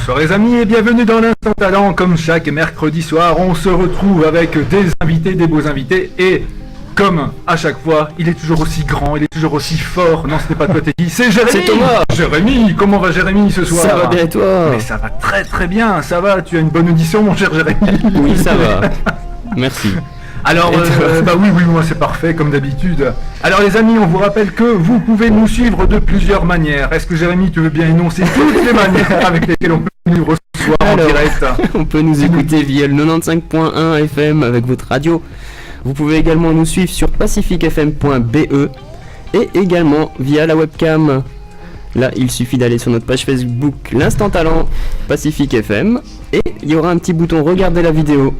Bonsoir les amis et bienvenue dans l'Instant Talent. Comme chaque mercredi soir, on se retrouve avec des invités, des beaux invités. Et comme à chaque fois, il est toujours aussi grand, il est toujours aussi fort. Non, ce n'est pas toi Teddy, c'est Jérémy. C'est Thomas. Jérémy, comment va Jérémy ce soir? Ça va bien et toi? Mais ça va très très bien, ça va. Tu as une bonne audition mon cher Jérémy? Oui, ça va. Merci. Alors, oui, moi c'est parfait comme d'habitude. Alors les amis, on vous rappelle que vous pouvez nous suivre de plusieurs manières. Est-ce que Jérémy, tu veux bien énoncer toutes les manières avec lesquelles on peut nous suivre ce soir en direct? On peut nous écouter via le 95.1 FM avec votre radio. Vous pouvez également nous suivre sur pacificfm.be et également via la webcam. Là, il suffit d'aller sur notre page Facebook l'Instant Talent Pacific FM et il y aura un petit bouton regarder la vidéo.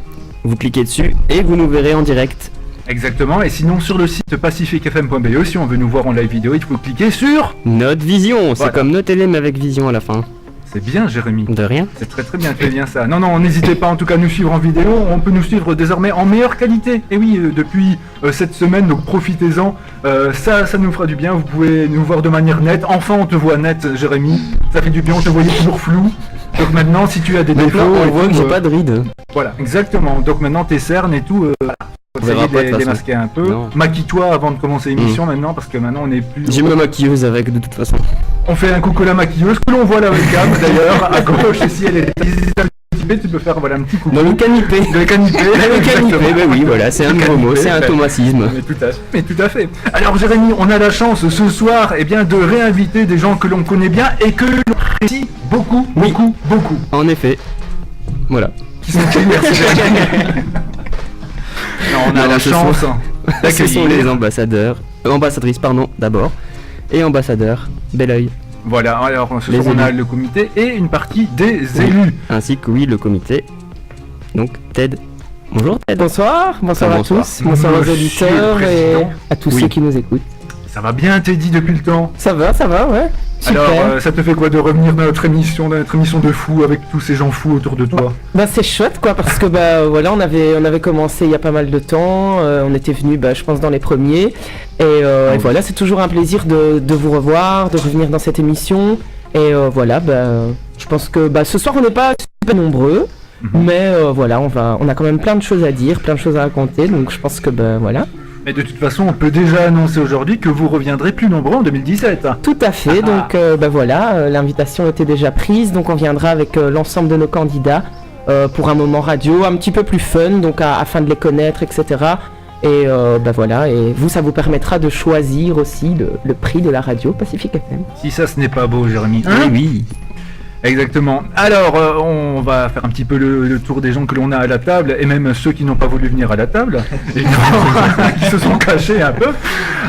Vous cliquez dessus et vous nous verrez en direct. Exactement, et sinon sur le site pacificfm.be, si on veut nous voir en live vidéo, il faut cliquer sur Notre Vision, c'est voilà. comme nos télé mais avec Vision à la fin. C'est bien Jérémy. De rien. C'est très très bien, tu fais bien ça. Non, n'hésitez pas en tout cas à nous suivre en vidéo, on peut nous suivre désormais en meilleure qualité. Et oui, depuis cette semaine, donc profitez-en, ça nous fera du bien, vous pouvez nous voir de manière nette. Enfin on te voit net Jérémy, ça fait du bien, on te voyait toujours flou. Donc maintenant si tu as des défauts... on voit que j'ai pas de rides. Voilà, exactement. Donc maintenant tes cernes et tout... On verra pas, de toute démasquer un peu. Non. Maquille-toi avant de commencer l'émission maintenant parce que maintenant on est plus... J'ai ma maquilleuse avec de toute façon. On fait un coucou à la maquilleuse que l'on voit là webcam d'ailleurs à gauche ici elle est tu peux faire voilà un petit coucou. Dans le canapé. Dans le canapé. Le canapé, bah oui voilà, c'est un nouveau mot, c'est un thomasisme. Mais tout à fait. Alors Jérémy, on a la chance ce soir de réinviter des gens que l'on connaît bien et que l'on apprécie beaucoup. En effet. Voilà. Qui sont qui, merci Jérémy. Non, on a la chance d'accueillir. Ce sont les ambassadrices d'abord, et ambassadeurs Belleuil. Voilà, alors ce soir on a le comité et une partie des élus. Ainsi que le comité. Donc Ted. Bonjour Ted. Bonsoir à tous, bonsoir aux auditeurs et à tous ceux qui nous écoutent. Ça va bien Teddy depuis le temps? Ça va, ouais. Super. Alors, ça te fait quoi de revenir dans notre émission de fou avec tous ces gens fous autour de toi? Bah c'est chouette quoi, parce que voilà, on avait commencé il y a pas mal de temps, on était venus je pense dans les premiers, et voilà, c'est toujours un plaisir de vous revoir, de revenir dans cette émission, et voilà, je pense que ce soir on n'est pas super nombreux, mais voilà, on a quand même plein de choses à dire, plein de choses à raconter, donc je pense que voilà. Mais de toute façon, on peut déjà annoncer aujourd'hui que vous reviendrez plus nombreux en 2017. Tout à fait, donc voilà, l'invitation était déjà prise, donc on viendra avec l'ensemble de nos candidats pour un moment radio un petit peu plus fun, donc afin de les connaître, etc. Et voilà, et ça vous permettra de choisir aussi le prix de la radio Pacific FM. Si ça, ce n'est pas beau, Jérémy. Oui. Exactement. Alors, on va faire un petit peu le tour des gens que l'on a à la table, et même ceux qui n'ont pas voulu venir à la table, qui se sont cachés un peu.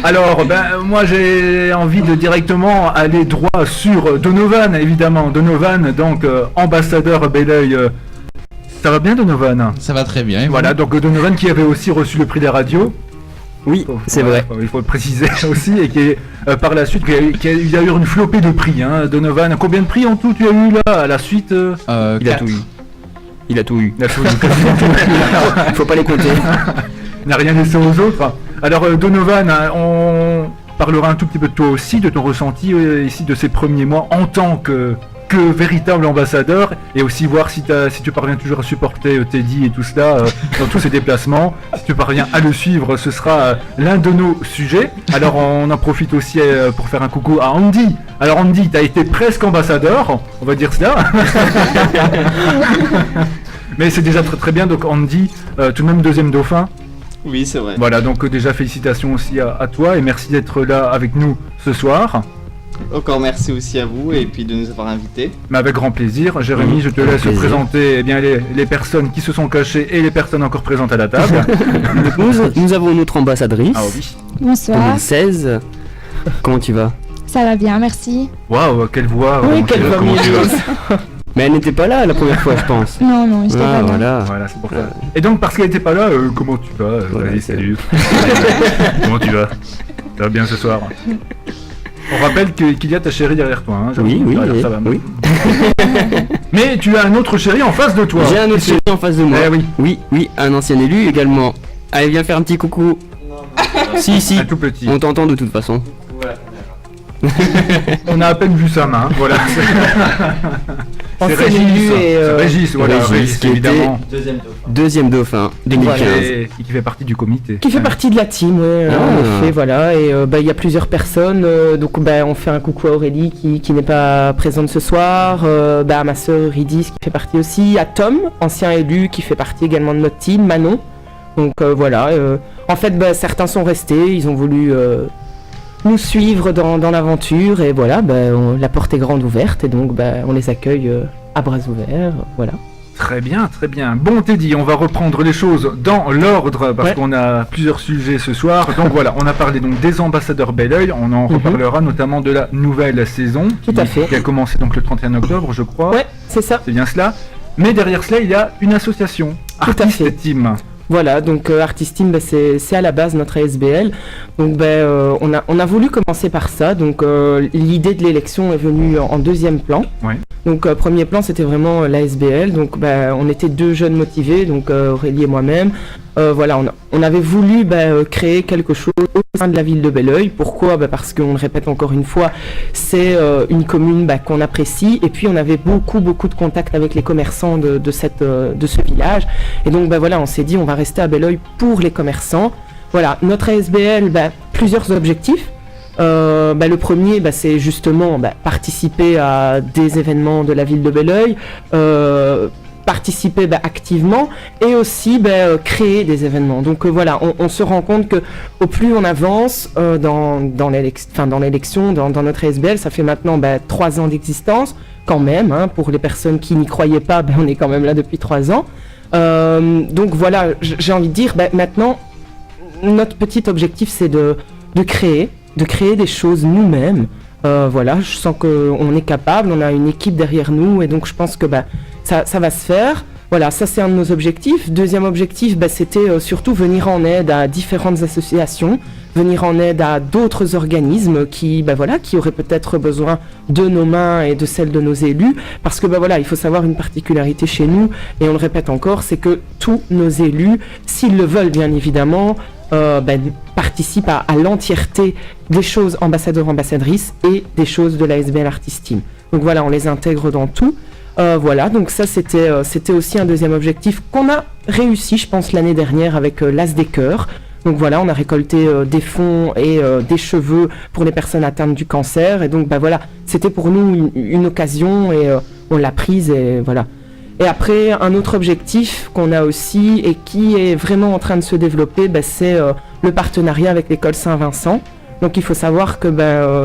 Alors, moi j'ai envie de directement aller droit sur Donovan, évidemment. Donovan, donc ambassadeur Belleuil. Ça va bien Donovan? Ça va très bien. Voilà, donc Donovan qui avait aussi reçu le prix des radios. Oui, c'est vrai. Il faut le préciser aussi, et qui est par la suite, il y a eu une flopée de prix, Donovan. Combien de prix en tout tu as eu là, à la suite? Il a tout eu. Il a tout eu. Faut pas les compter. Il n'a rien laissé aux autres. Alors Donovan, on parlera un tout petit peu de toi aussi, de ton ressenti ici de ces premiers mois en tant que véritable ambassadeur, et aussi voir si tu parviens toujours à supporter Teddy et tout cela dans tous ses déplacements. Si tu parviens à le suivre, ce sera l'un de nos sujets. Alors on en profite aussi pour faire un coucou à Andy. Alors Andy, tu as été presque ambassadeur, on va dire cela. Mais c'est déjà très très bien, donc Andy, tout de même deuxième dauphin. Oui, c'est vrai. Voilà, donc déjà félicitations aussi à toi, et merci d'être là avec nous ce soir. Encore merci aussi à vous et puis de nous avoir invités. Mais avec grand plaisir. Jérémy, je te laisse présenter les personnes qui se sont cachées et les personnes encore présentes à la table. Nous avons notre ambassadrice. Ah oui. Bonsoir. 2016. Comment tu vas? Ça va bien, merci. Waouh, quelle voix. Oui, quelle voix mielleuse. Mais elle n'était pas là la première fois, je pense. Non, j'étais pas là. Voilà, c'est pour ça. Et donc, parce qu'elle n'était pas là, comment tu vas? Allez, salut. Comment tu vas? Ça va bien ce soir? On rappelle qu'il y a ta chérie derrière toi, hein, oui, ça va. Oui. Mais tu as un autre chéri en face de toi. J'ai un autre chéri en face de moi. Oui, un ancien élu également. Allez, viens faire un petit coucou. Si, un tout petit. On t'entend de toute façon. Voilà. On a à peine vu sa main, voilà. C'est Ancien Régis, élu et, c'est Régis, voilà, Régis, Régis, qui était évidemment. Deuxième dauphin, 2015. Qui fait partie du comité. Qui fait partie de la team, ouais, en effet, voilà. Et il y a plusieurs personnes, donc on fait un coucou à Aurélie qui n'est pas présente ce soir, à ma sœur Eurydice qui fait partie aussi, à Tom, ancien élu, qui fait partie également de notre team, Manon. Donc voilà, en fait certains sont restés, ils ont voulu nous suivre dans l'aventure et voilà, la porte est grande ouverte et donc on les accueille à bras ouverts, voilà. Très bien, très bien. Bon Teddy, on va reprendre les choses dans l'ordre parce qu'on a plusieurs sujets ce soir. Donc voilà, on a parlé donc des ambassadeurs Bel Oeil, on en reparlera notamment de la nouvelle saison Tout à fait. Qui a commencé donc le 31 octobre, je crois. Ouais, c'est ça. C'est bien cela. Mais derrière cela, il y a une association, Tout à fait. Artist Team. Voilà, donc Artist Team, c'est à la base notre ASBL. Donc on a voulu commencer par ça. Donc l'idée de l'élection est venue en deuxième plan. Ouais. Donc premier plan, c'était vraiment l'ASBL. Donc on était deux jeunes motivés, donc Aurélie et moi-même. Voilà, on avait voulu créer quelque chose au sein de la ville de Bel Oeil. Pourquoi ? Parce qu'on le répète encore une fois, c'est une commune qu'on apprécie. Et puis on avait beaucoup de contacts avec les commerçants de ce village. Et donc voilà, on s'est dit on va rester à Bel Oeil pour les commerçants. Voilà, notre ASBL, plusieurs objectifs. Le premier, c'est justement participer à des événements de la ville de Bel Oeil. Participer activement et aussi créer des événements. Donc voilà, on se rend compte que au plus on avance dans l'élection, dans notre ASBL, ça fait maintenant 3 ans d'existence quand même, hein, pour les personnes qui n'y croyaient pas, on est quand même là depuis 3 ans. Donc voilà, j'ai envie de dire, maintenant, notre petit objectif c'est de créer des choses nous-mêmes. Voilà, je sens qu'on est capable, on a une équipe derrière nous et donc je pense que ça va se faire. Voilà, ça c'est un de nos objectifs. Deuxième objectif, c'était surtout venir en aide à différentes associations, venir en aide à d'autres organismes qui auraient peut-être besoin de nos mains et de celles de nos élus. Parce que il faut savoir une particularité chez nous, et on le répète encore, c'est que tous nos élus, s'ils le veulent bien évidemment, participent à l'entièreté des choses ambassadeurs-ambassadrices et des choses de l'ASBL Artist Team. Donc voilà, on les intègre dans tout. Voilà, donc ça c'était aussi un deuxième objectif qu'on a réussi, je pense, l'année dernière avec l'As des Cœurs. Donc voilà, on a récolté des fonds et des cheveux pour les personnes atteintes du cancer. Et donc voilà, c'était pour nous une occasion et on l'a prise et voilà. Et après, un autre objectif qu'on a aussi et qui est vraiment en train de se développer, c'est le partenariat avec l'école Saint-Vincent. Donc il faut savoir que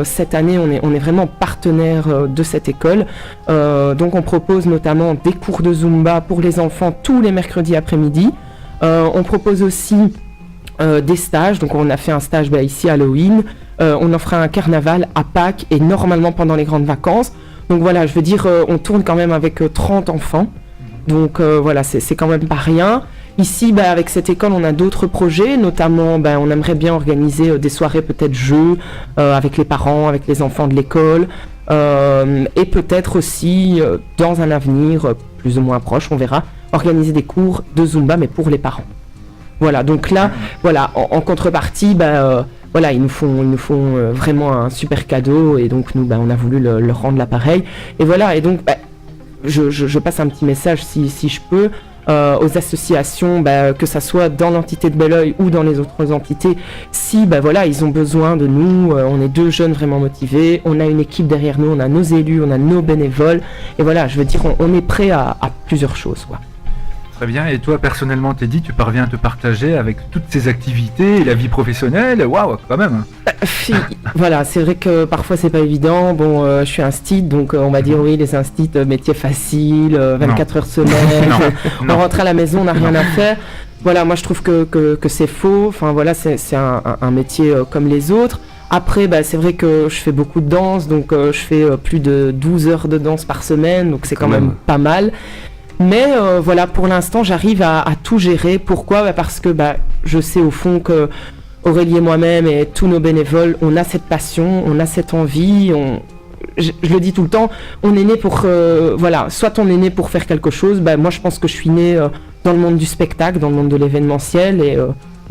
cette année, on est vraiment partenaire de cette école. Donc on propose notamment des cours de Zumba pour les enfants tous les mercredis après-midi. On propose aussi des stages. Donc on a fait un stage ici à Halloween. On en fera un carnaval à Pâques et normalement pendant les grandes vacances. Donc voilà, je veux dire, on tourne quand même avec 30 enfants. Donc voilà, c'est quand même pas rien. Ici, avec cette école, on a d'autres projets, notamment on aimerait bien organiser des soirées peut-être jeux avec les parents, avec les enfants de l'école, et peut-être aussi, dans un avenir plus ou moins proche, on verra, organiser des cours de Zumba, mais pour les parents. Voilà, donc là, voilà, en contrepartie, voilà, ils nous font vraiment un super cadeau, et donc nous, on a voulu leur rendre l'appareil. Et voilà, et donc, je passe un petit message si je peux. Aux associations, que ça soit dans l'entité de Bel Oeil ou dans les autres entités, si voilà, ils ont besoin de nous, on est deux jeunes vraiment motivés, on a une équipe derrière nous, on a nos élus, on a nos bénévoles, et voilà, je veux dire, on est prêt à plusieurs choses, quoi. Très bien, et toi personnellement, Teddy, tu parviens à te partager avec toutes ces activités et la vie professionnelle, waouh, quand même. Voilà, c'est vrai que parfois c'est pas évident. Bon, je suis instit, donc on va dire oui, les instits, métier facile, 24 heures semaine, on rentre à la maison, on n'a rien à faire. Voilà, moi je trouve que c'est faux. Enfin voilà, c'est un métier comme les autres. Après, c'est vrai que je fais beaucoup de danse, donc je fais plus de 12 heures de danse par semaine, donc c'est quand même pas mal. Mais voilà, pour l'instant, j'arrive à tout gérer. Pourquoi ? Parce que je sais au fond que Aurélie et moi-même et tous nos bénévoles, on a cette passion, on a cette envie. Je le dis tout le temps, on est né pour... voilà, soit on est né pour faire quelque chose. Moi, je pense que je suis né dans le monde du spectacle, dans le monde de l'événementiel. Et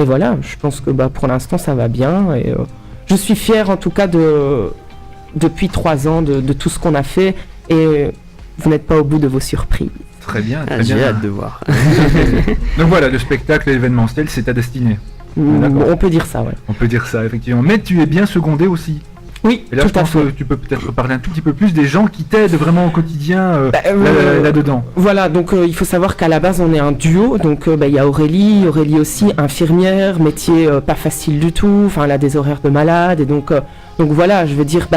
voilà, je pense que pour l'instant, ça va bien. Et je suis fière en tout cas de depuis 3 ans de tout ce qu'on a fait et vous n'êtes pas au bout de vos surprises. Très bien, très J'ai bien. hâte de voir. Donc voilà, le spectacle événementiel, c'est ta destinée. D'accord. On peut dire ça, ouais. On peut dire ça, effectivement. Mais tu es bien secondé aussi. Oui, Et là, tout je à pense fait. que tu peux peut-être parler un tout petit peu plus des gens qui t'aident vraiment au quotidien là-dedans. Voilà, donc il faut savoir qu'à la base on est un duo, donc il y a Aurélie aussi infirmière, métier pas facile du tout, enfin elle a des horaires de malade et donc voilà, je veux dire,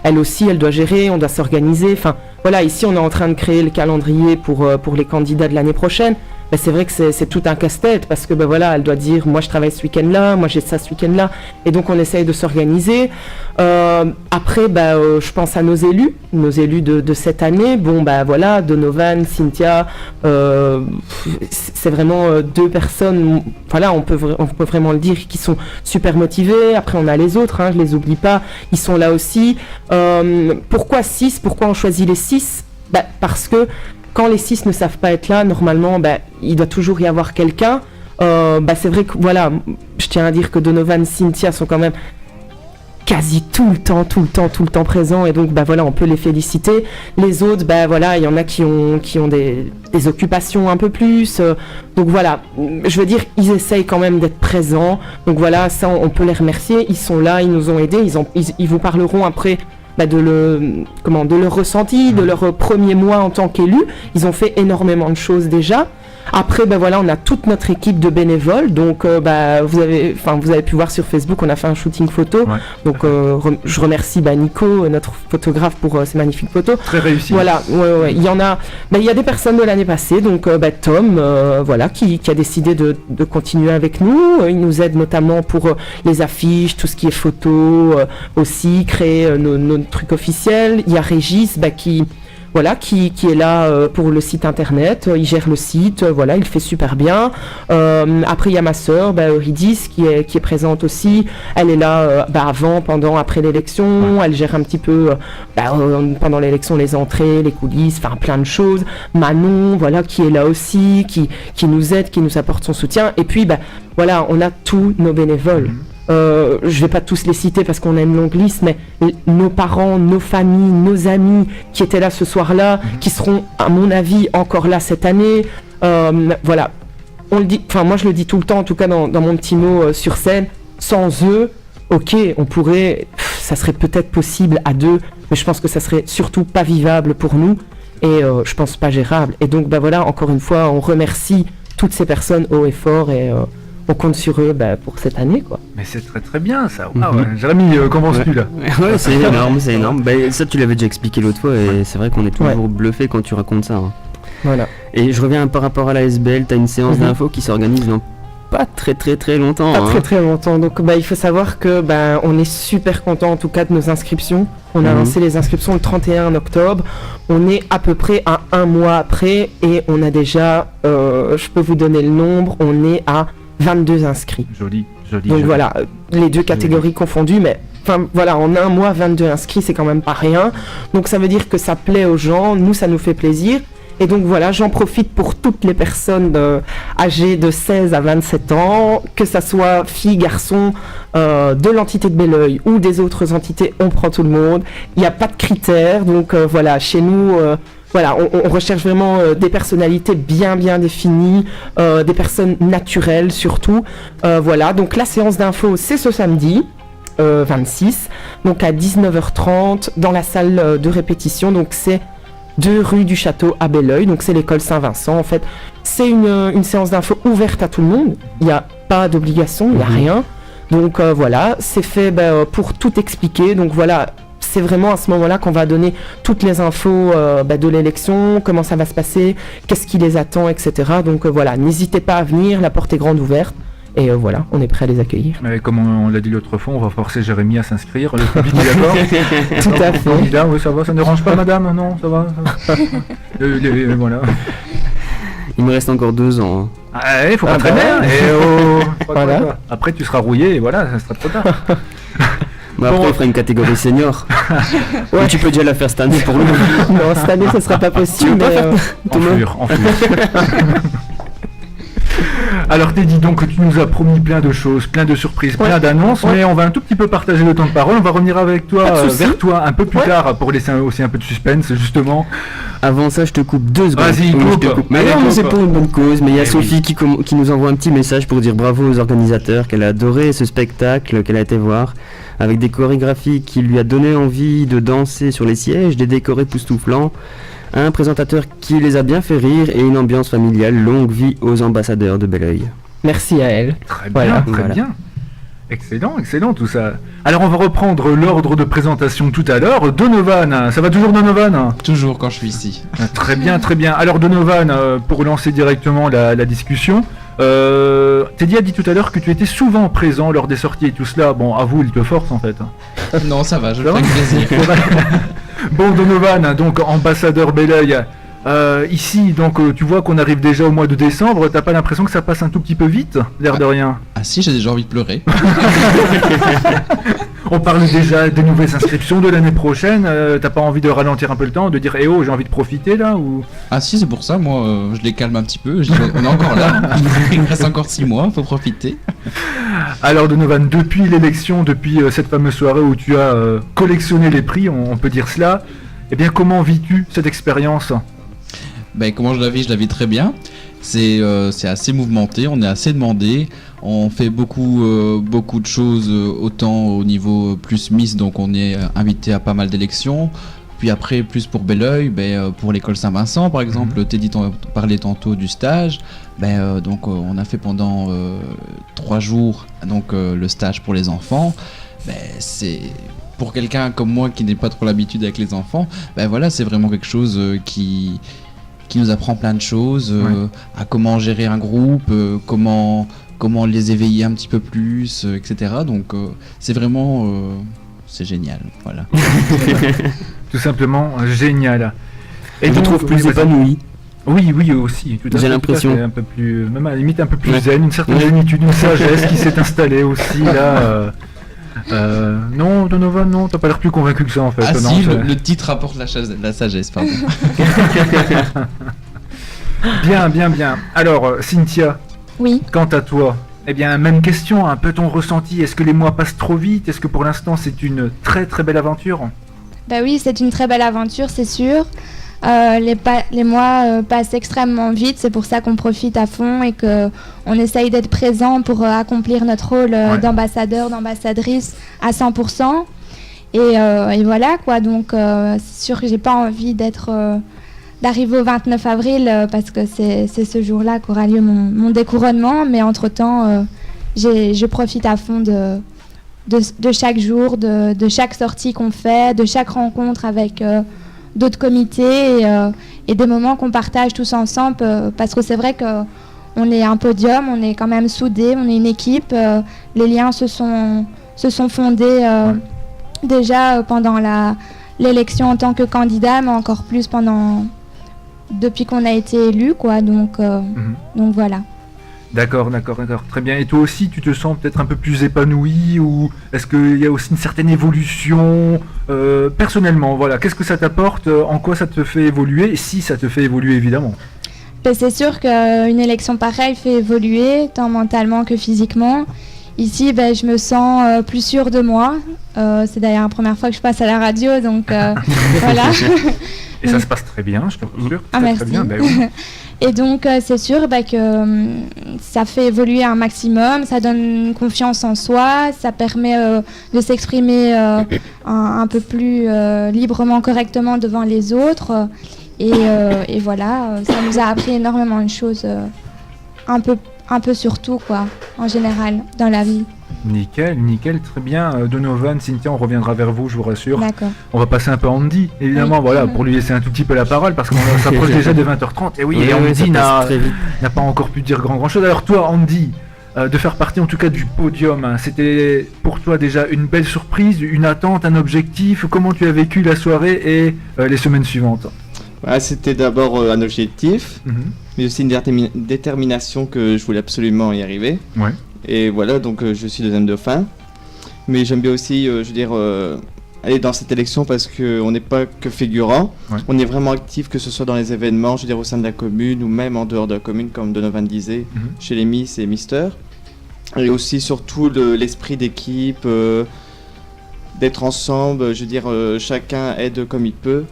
elle aussi elle doit gérer, on doit s'organiser, enfin voilà, ici on est en train de créer le calendrier pour les candidats de l'année prochaine. C'est vrai que c'est tout un casse-tête parce que voilà, elle doit dire moi je travaille ce week-end-là, moi j'ai ça ce week-end-là et donc on essaye de s'organiser. Après je pense à nos élus de cette année. Bon voilà, Donovan, Cynthia, c'est vraiment 2 personnes, voilà, on peut vraiment le dire, qui sont super motivées. Après on a les autres, je les oublie pas, ils sont là aussi. Pourquoi 6 ? Pourquoi on choisit les 6 ? Parce que quand les 6 ne savent pas être là, normalement, il doit toujours y avoir quelqu'un. C'est vrai que, voilà, je tiens à dire que Donovan, Cynthia sont quand même quasi tout le temps présents. Et donc, voilà, on peut les féliciter. Les autres, voilà, il y en a qui ont des occupations un peu plus. Donc, voilà, je veux dire, ils essayent quand même d'être présents. Donc, voilà, ça, on peut les remercier. Ils sont là, ils nous ont aidés. Ils vous parleront après de leur ressenti, de leur premier mois en tant qu'élu. Ils ont fait énormément de choses déjà. Après, voilà, on a toute notre équipe de bénévoles. Donc, vous avez pu voir sur Facebook, on a fait un shooting photo. Ouais. Donc, je remercie Nico, notre photographe, pour ces magnifiques photos. Très réussi. Voilà, ouais. Il y en a. Il y a des personnes de l'année passée. Donc, Tom, voilà, qui a décidé de continuer avec nous. Il nous aide notamment pour les affiches, tout ce qui est photo, aussi créer nos trucs officiels. Il y a Régis, qui est là pour le site internet, il gère le site, voilà, il fait super bien. Après il y a ma sœur, Eurydice, qui est présente aussi. Elle est là avant, pendant, après l'élection. Elle gère un petit peu pendant l'élection les entrées, les coulisses, enfin plein de choses. Manon, voilà, qui est là aussi, qui nous aide, qui nous apporte son soutien. Et puis voilà, on a tous nos bénévoles. Je vais pas tous les citer parce qu'on a une longue liste, mais nos parents, nos familles, nos amis qui étaient là ce soir-là, qui seront à mon avis encore là cette année, voilà, on le dit, enfin moi je le dis tout le temps, en tout cas dans mon petit mot sur scène, sans eux, ok, on pourrait, ça serait peut-être possible à 2, mais je pense que ça serait surtout pas vivable pour nous et je pense pas gérable. Et donc voilà, encore une fois, on remercie toutes ces personnes haut et fort et on compte sur eux pour cette année, quoi. Mais c'est très très bien ça. Jérémy, commences-tu là? Ouais, c'est énorme, c'est énorme. Ça tu l'avais déjà expliqué l'autre fois et c'est vrai qu'on est toujours bluffé quand tu racontes ça. Voilà. Et je reviens par rapport à la SBL, t'as une séance d'info qui s'organise dans pas très longtemps. Pas très longtemps. Donc il faut savoir que on est super content en tout cas de nos inscriptions. On a lancé les inscriptions le 31 octobre. On est à peu près à 1 mois après et on a déjà, je peux vous donner le nombre, on est à 22 inscrits. Joli. Donc voilà, les 2 catégories confondues, mais enfin voilà, en 1 mois, 22 inscrits, c'est quand même pas rien. Donc ça veut dire que ça plaît aux gens, nous ça nous fait plaisir. Et donc voilà, j'en profite pour toutes les personnes âgées de 16 à 27 ans, que ça soit filles, garçons, de l'entité de Belleuil ou des autres entités, on prend tout le monde. Il n'y a pas de critères, donc voilà, chez nous... Voilà, on recherche vraiment des personnalités bien définies, des personnes naturelles surtout. Voilà, donc la séance d'info, c'est ce samedi 26, donc à 19h30 dans la salle de répétition. Donc c'est 2 rue du Château à Belleuil, donc c'est l'école Saint-Vincent en fait. C'est une séance d'info ouverte à tout le monde, il n'y a pas d'obligation, il n'y a rien. Donc voilà, c'est fait pour tout expliquer, donc voilà. C'est vraiment à ce moment-là qu'on va donner toutes les infos de l'élection, comment ça va se passer, qu'est-ce qui les attend, etc. Donc voilà, n'hésitez pas à venir, la porte est grande ouverte. Et voilà, on est prêt à les accueillir. Mais comme on l'a dit l'autre fois, on va forcer Jérémy à s'inscrire. Le public est d'accord? Tout à fait. Candidat, oui, ça va, ça ne dérange pas madame? Non, ça va. Voilà. Il me reste encore 2 ans. Ah, il faut pas traîner. Voilà. Après tu seras rouillé et voilà, ça sera trop tard. Bah après, on fera une catégorie senior. Ouais. Tu peux déjà la faire cette année pour nous. Non, cette année, ce sera pas possible. En fur. Alors Teddy, donc tu nous as promis plein de choses, plein de surprises, plein d'annonces, mais on va un tout petit peu partager le temps de parole. On va revenir avec toi, vers toi un peu plus tard pour laisser aussi un peu de suspense justement. Avant ça, je te coupe 2 secondes. Vas-y, Oui, coupe. je te coupe. Mais Allez, non, coupe. c'est pour une bonne cause. Mais il y a Eh Sophie qui nous envoie un petit message pour dire bravo aux organisateurs, qu'elle a adoré ce spectacle qu'elle a été voir, avec des chorégraphies qui lui a donné envie de danser sur les sièges, des décors époustouflants, un présentateur qui les a bien fait rire et une ambiance familiale. Longue vie aux ambassadeurs de Belleuil. Merci à elle. Très bien, Voilà. très Voilà. bien. Excellent tout ça. Alors on va reprendre l'ordre de présentation tout à l'heure. Donovan, ça va toujours Donovan? Toujours quand je suis ici. Très bien. Alors Donovan, pour lancer directement la discussion, Teddy a dit tout à l'heure que tu étais souvent présent lors des sorties et tout cela. Bon, avoue, il te force en fait. Non, ça va, je le Ça fais avec plaisir. Bon Donovan, donc ambassadeur Belleuil, ici donc tu vois qu'on arrive déjà au mois de décembre, t'as pas l'impression que ça passe un tout petit peu vite, l'air de rien? Ah si, j'ai déjà envie de pleurer. On parle déjà des nouvelles inscriptions de l'année prochaine, t'as pas envie de ralentir un peu le temps, de dire eh oh j'ai envie de profiter là ou... Ah si, c'est pour ça, moi, je les calme un petit peu. Je dis, on est encore là, il me reste encore 6 mois, faut profiter. Alors Donovan, depuis l'élection, depuis cette fameuse soirée où tu as collectionné les prix, on peut dire cela, eh bien comment vis-tu cette expérience? Ben, comment je la vis très bien. C'est assez mouvementé, on est assez demandé. On fait beaucoup de choses, autant au niveau plus Miss, donc on est invité à pas mal d'élections. Puis après, plus pour Belleuil, pour l'école Saint-Vincent par exemple, Teddy parlait tantôt du stage. Donc on a fait pendant 3 jours donc, le stage pour les enfants. C'est... Pour quelqu'un comme moi qui n'est pas trop l'habitude avec les enfants, voilà, c'est vraiment quelque chose qui nous apprend plein de choses, à comment gérer un groupe, comment les éveiller un petit peu plus, etc. Donc c'est vraiment... c'est génial, voilà. Tout simplement génial. Et je donc, trouve plus vas-y. épanoui. Oui aussi. Tout à J'ai fait, l'impression. tout à fait, un peu plus, même à la limite un peu plus Ouais. zen, une certaine Ouais. zénitude, une sagesse qui s'est installée aussi là. Non, Donovan, non, t'as pas l'air plus convaincu que ça en fait. Ah non, si, c'est- le titre apporte la sagesse, pardon. Bien. Alors, Cynthia, Oui. quant à toi, eh bien, même question, un peu ton ressenti. Est-ce que les mois passent trop vite? Est-ce que pour l'instant c'est une très très belle aventure? Bah oui, c'est une très belle aventure, c'est sûr. Les mois passent extrêmement vite, c'est pour ça qu'on profite à fond et qu'on essaye d'être présent pour accomplir notre rôle Ouais. d'ambassadeur, d'ambassadrice à 100%. Et voilà quoi, donc c'est sûr que j'ai pas envie d'arriver au 29 avril parce que c'est ce jour-là qu'aura lieu mon découronnement, mais entre-temps, je profite à fond de chaque jour, de chaque sortie qu'on fait, de chaque rencontre avec d'autres comités et des moments qu'on partage tous ensemble parce que c'est vrai qu'on est un podium, on est quand même soudés, on est une équipe, les liens se sont fondés déjà pendant l'élection en tant que candidat, mais encore plus depuis qu'on a été élu, quoi, donc voilà. D'accord, très bien. Et toi aussi, tu te sens peut-être un peu plus épanoui ou est-ce qu'il y a aussi une certaine évolution personnellement? Voilà, qu'est-ce que ça t'apporte? En quoi ça te fait évoluer? Et si ça te fait évoluer, évidemment. Ben, c'est sûr qu'une élection pareille fait évoluer, tant mentalement que physiquement. Ici, je me sens plus sûre de moi. C'est d'ailleurs la première fois que je passe à la radio, donc voilà. Et ça se passe très bien, je te rassure. Ah, très, merci. très bien, ben oui. Et donc, c'est sûr que ça fait évoluer un maximum, ça donne une confiance en soi, ça permet de s'exprimer un peu plus librement, correctement devant les autres. Et voilà, ça nous a appris énormément de choses, un peu sur tout, quoi, en général, dans la vie. Nickel, très bien. Donovan, Cynthia, on reviendra vers vous, je vous rassure. D'accord. On va passer un peu à Andy, évidemment, Oui. voilà, pour lui laisser un tout petit peu la parole, parce qu'on s'approche déjà de 20h30. Et oui, et ça Andy passe très vite. n'a pas encore pu dire grand chose. Alors toi, Andy, de faire partie en tout cas du podium, hein, c'était pour toi déjà une belle surprise, une attente, un objectif? Comment tu as vécu la soirée et les semaines suivantes? C'était d'abord un objectif, mais aussi une détermination que je voulais absolument y arriver. Ouais. Et voilà, donc je suis deuxième dauphin. Mais j'aime bien aussi, aller dans cette élection parce qu'on n'est pas que figurant, Ouais. on est vraiment actif, que ce soit dans les événements, je veux dire au sein de la commune ou même en dehors de la commune, comme Donovan disait, Mhm. chez les Miss et Mister. Et aussi surtout l'esprit d'équipe, d'être ensemble, je veux dire chacun aide comme il peut.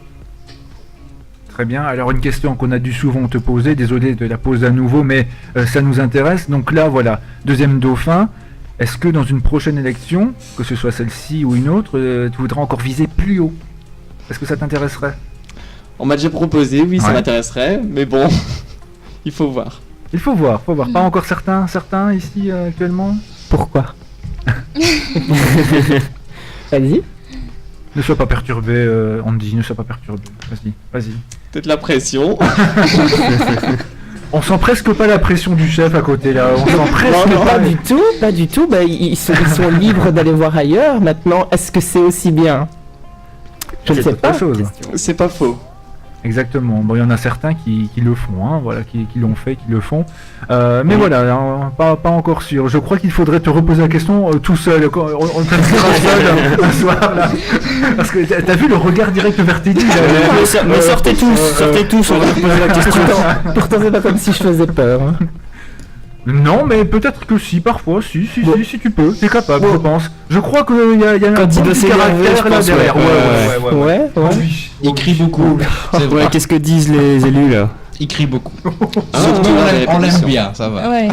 Très bien. Alors une question qu'on a dû souvent te poser, désolé de la poser à nouveau, mais ça nous intéresse. Donc là, voilà, deuxième dauphin. Est-ce que dans une prochaine élection, que ce soit celle-ci ou une autre, tu voudrais encore viser plus haut? Est-ce que ça t'intéresserait? On m'a déjà proposé, oui, ça Ouais. m'intéresserait, mais bon, il faut voir. Il faut voir, faut voir. Pas encore certains ici actuellement? Pourquoi? Vas-y. Ne sois pas perturbé, Andy, ne sois pas perturbé. Vas-y. Peut-être la pression. On sent presque pas la pression du chef à côté là. On sent presque Non, pas du tout, pas du tout. Bah, ils sont libres d'aller voir ailleurs. Maintenant, est-ce que c'est aussi bien? Je ne C'est sais autre pas. chose. C'est pas faux. Exactement. Bon, il y en a certains qui le font, hein, voilà, qui l'ont fait, qui le font. Mais voilà, hein, pas encore sûr. Je crois qu'il faudrait te reposer la question tout seul, quand on t'invitera seul un soir là. Parce que t'as vu le regard direct vers Teddy là. Mais sortez tous, on va poser la question. Pourtant, c'est pas comme si je faisais peur. Hein. Non, mais peut-être que si, parfois, si tu peux, t'es capable, je pense. Je crois qu'il y a un Quand il bon doit petit s'énerver, caractère je là pense, derrière. ouais. Ouais. Oui. Il crie beaucoup. C'est Ouais, vrai. qu'est-ce que disent les élus là? Il crie beaucoup. Ah, Surtout, dans les on l'aime répétitions. bien, ça va. Ouais.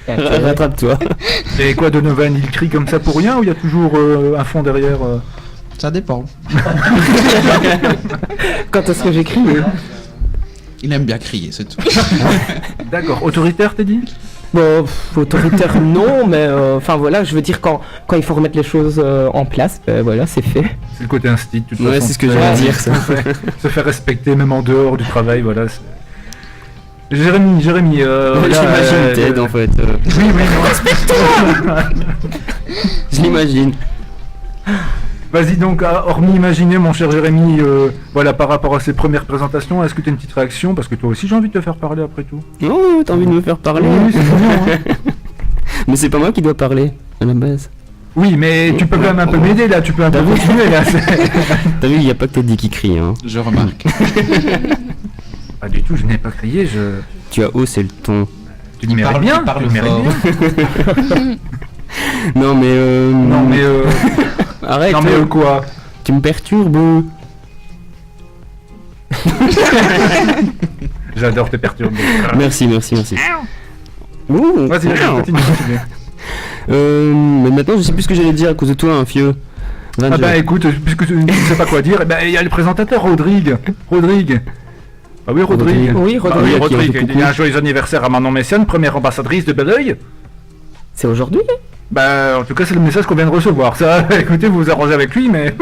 Rattrape-toi. Et quoi, Donovan, il crie comme ça pour rien ou il y a toujours un fond derrière Ça dépend. Quand est-ce que j'ai crié? Il aime bien crier, c'est tout. D'accord. Autoritaire, t'as dit? Bon, autoritaire non, mais enfin voilà, je veux dire quand il faut remettre les choses en place, voilà, c'est fait. C'est le côté instinct, de toute Ouais, façon. c'est ce que j'allais dire, ça. Se faire respecter même en dehors du travail, voilà. Jérémy, J'imagine Ted en fait. Oui, non. Je l'imagine. Vas-y donc, hormis imaginer, mon cher Jérémy, voilà, par rapport à ces premières présentations, est-ce que tu as une petite réaction? Parce que toi aussi j'ai envie de te faire parler après tout. Non, t'as envie de me faire parler. Oui, c'est mignon, hein. Mais c'est pas moi qui dois parler, à la base. Oui, mais tu peux quand même un peu m'aider là, tu peux un peu continuer là. T'as vu, il y a pas que Teddy qui crie, hein. Je remarque. Pas du tout, je n'ai pas crié, Tu as haussé le ton. Tu le mérites bien, parle tu le mérites fort. bien. Non mais Non mais arrête. non mais quoi? Tu me perturbes. J'adore te perturber. Merci. Ouh, Vas-y, continue. mais maintenant je sais plus ce que j'allais dire à cause de toi, un fieu. Ah bah écoute, puisque tu ne sais pas quoi dire, eh ben, il y a le présentateur Rodrigue. Ah oui, Rodrigue. Oui, Ah Rodrigue. oui, Qui a fait Rodrigue. coucou. Il y a un joyeux anniversaire à Manon Messiane, première ambassadrice de Belleuil. C'est aujourd'hui? Bah, en tout cas, c'est le message qu'on vient de recevoir. Ça, écoutez, vous vous arrangez avec lui, mais.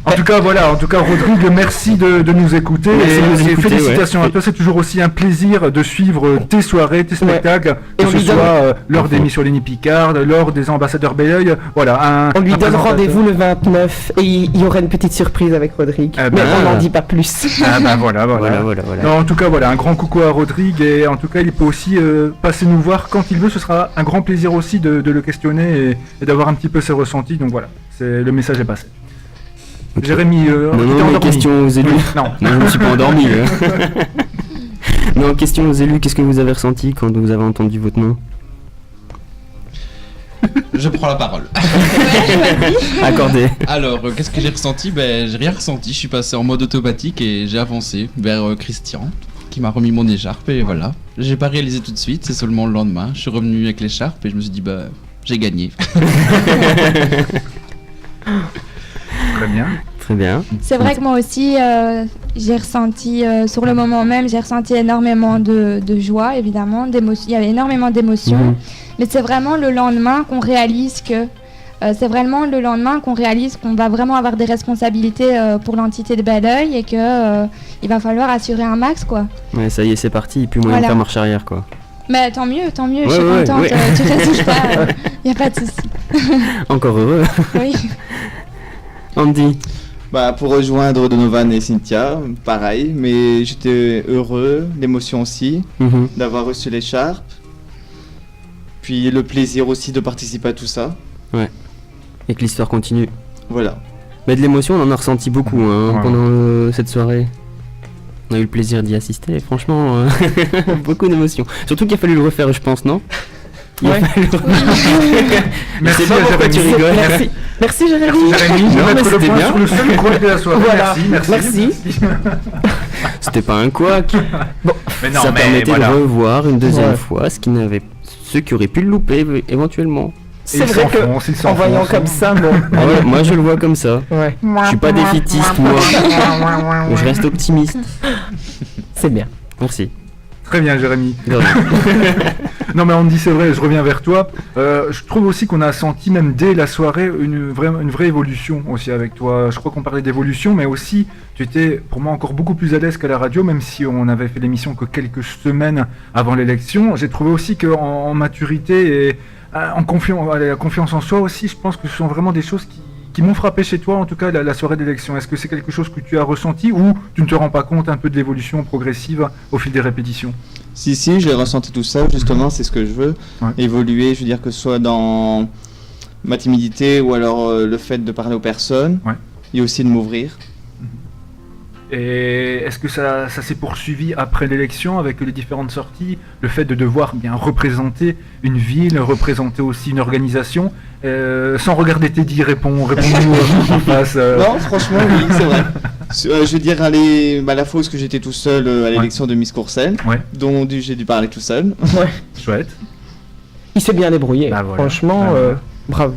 En tout cas, voilà. En tout cas, Rodrigue, merci de nous écouter. Merci de nous et écouter, félicitations ouais. à toi. C'est toujours aussi un plaisir de suivre tes soirées, tes spectacles, Et que on ce lui donne- soit lors des missions Lénie Picard, lors des ambassadeurs Belleuil. Voilà. On lui un donne présentateur. rendez-vous le 29 et il y aura une petite surprise avec Rodrigue. Ah Mais ben, on n'en dit pas plus. Ah bah voilà. Voilà. Non, en tout cas, voilà, un grand coucou à Rodrigue et en tout cas, il peut aussi passer nous voir quand il veut. Ce sera un grand plaisir aussi de le questionner et d'avoir un petit peu ses ressentis. Donc voilà, le message est passé. Ok. Jérémy, tu t'es Non, mais endormi? question aux élus. Oui, non. Non, je me suis pas endormi. Non, question aux élus, qu'est-ce que vous avez ressenti quand vous avez entendu votre nom? Je prends la parole. Accordé. Alors, qu'est-ce que j'ai ressenti? Ben, j'ai rien ressenti. Je suis passé en mode automatique et j'ai avancé vers Christian, qui m'a remis mon écharpe et voilà. J'ai pas réalisé tout de suite, c'est seulement le lendemain. Je suis revenu avec l'écharpe et je me suis dit, bah, j'ai gagné. Très bien. Très bien. C'est vrai que moi aussi, j'ai ressenti, sur le moment même, j'ai ressenti énormément de joie, évidemment, d'émotion. Il y avait énormément d'émotions, Mhm. mais c'est vraiment le lendemain qu'on réalise que, qu'on va vraiment avoir des responsabilités pour l'entité de Belleuil et que il va falloir assurer un max, quoi. Ouais, ça y est, c'est parti, plus moyen Voilà. de faire marche arrière, quoi. Mais tant mieux, je Ouais, suis ouais, contente, ouais. tu résiges pas, il n'y a pas de souci. Encore heureux. Oui. Andy. Bah, pour rejoindre Donovan et Cynthia, pareil, mais j'étais heureux, l'émotion aussi, Mhm. d'avoir reçu l'écharpe. puis le plaisir aussi de participer à tout ça. Et que l'histoire continue. Voilà. Mais de l'émotion, on en a ressenti beaucoup pendant cette soirée. On a eu le plaisir d'y assister, et franchement, beaucoup d'émotions. Surtout qu'il a fallu le refaire, je pense, non? Il a fallu le refaire. Merci, pas pourquoi tu rigoles. Merci Jérémy. Jérémy, Non, je vais mais mettre le c'était point bien. sur le seul couac de la soirée. Voilà. Merci. C'était pas un couac. Mais non, Ça mais permettait voilà. de revoir une deuxième Ouais. fois ceux qui auraient pu le louper éventuellement. C'est vrai que en voyant comme ça, bon. Ah ouais, moi je le vois comme ça. Ouais, Je suis pas défaitiste, moi. Mais je reste optimiste. c'est bien. Merci. Très bien, Jérémy. De rien. Non, mais Andy, c'est vrai, je reviens vers toi. Je trouve aussi qu'on a senti, même dès la soirée, une vraie évolution aussi avec toi. Je crois qu'on parlait d'évolution, mais aussi, tu étais pour moi encore beaucoup plus à l'aise qu'à la radio, même si on avait fait l'émission que quelques semaines avant l'élection. J'ai trouvé aussi qu'en maturité et en confiance en soi aussi, je pense que ce sont vraiment des choses qui m'ont frappé chez toi, en tout cas la soirée d'élection. Est-ce que c'est quelque chose que tu as ressenti ou tu ne te rends pas compte un peu de l'évolution progressive au fil des répétitions? Si, j'ai ressenti tout ça, justement, c'est ce que je veux. Ouais. Évoluer, je veux dire, que ce soit dans ma timidité ou alors le fait de parler aux personnes, Ouais. et aussi de m'ouvrir. Et est-ce que ça s'est poursuivi après l'élection avec les différentes sorties, le fait de devoir bien représenter une ville, représenter aussi une organisation, sans regarder Teddy, réponds-nous en face. Non, franchement, oui, c'est vrai. Je veux dire, à la fois parce que j'étais tout seul à l'élection de Miss Courcelles, Ouais. dont j'ai dû parler tout seul. Chouette. Il s'est bien débrouillé. Bah voilà. Franchement, Bah voilà. bravo.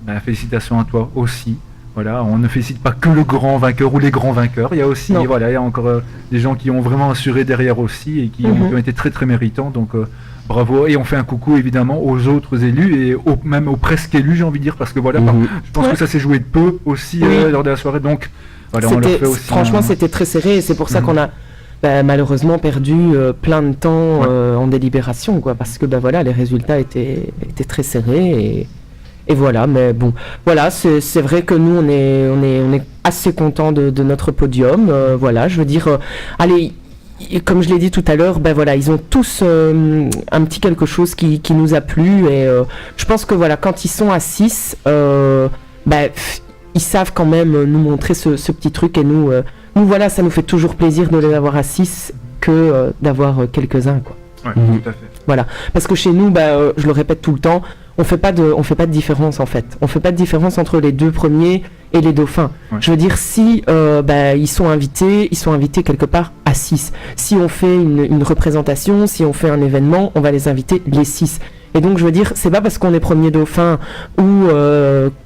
Bah, félicitations à toi aussi. Voilà, on ne félicite pas que le grand vainqueur ou les grands vainqueurs. Il y a aussi, Non. il y a encore des gens qui ont vraiment assuré derrière aussi et qui ont été très très méritants. Donc bravo. Et on fait un coucou évidemment aux autres élus et même aux presque élus, j'ai envie de dire, parce que voilà, je pense que ça s'est joué de peu aussi Oui. lors de la soirée. Donc voilà, on leur fait aussi. Franchement, c'était très serré et c'est pour ça qu'on a malheureusement perdu plein de temps en délibération, quoi, parce que voilà, les résultats étaient très serrés et voilà. Mais bon, voilà, c'est vrai que nous on est assez contents de notre podium. Voilà, je veux dire, allez. Comme je l'ai dit tout à l'heure, voilà, ils ont tous un petit quelque chose qui nous a plu et je pense que voilà, quand ils sont à 6, ils savent quand même nous montrer ce petit truc et nous voilà, ça nous fait toujours plaisir de les avoir à 6 que d'avoir quelques-uns, quoi. Ouais, tout à fait. Voilà, parce que chez nous, je le répète tout le temps, on fait pas de différence en fait. On fait pas de différence entre les deux premiers et les dauphins. Ouais. Je veux dire, si ils sont invités quelque part à 6. Si on fait une représentation, si on fait un événement, on va les inviter les 6. Et donc je veux dire, c'est pas parce qu'on est premier dauphin ou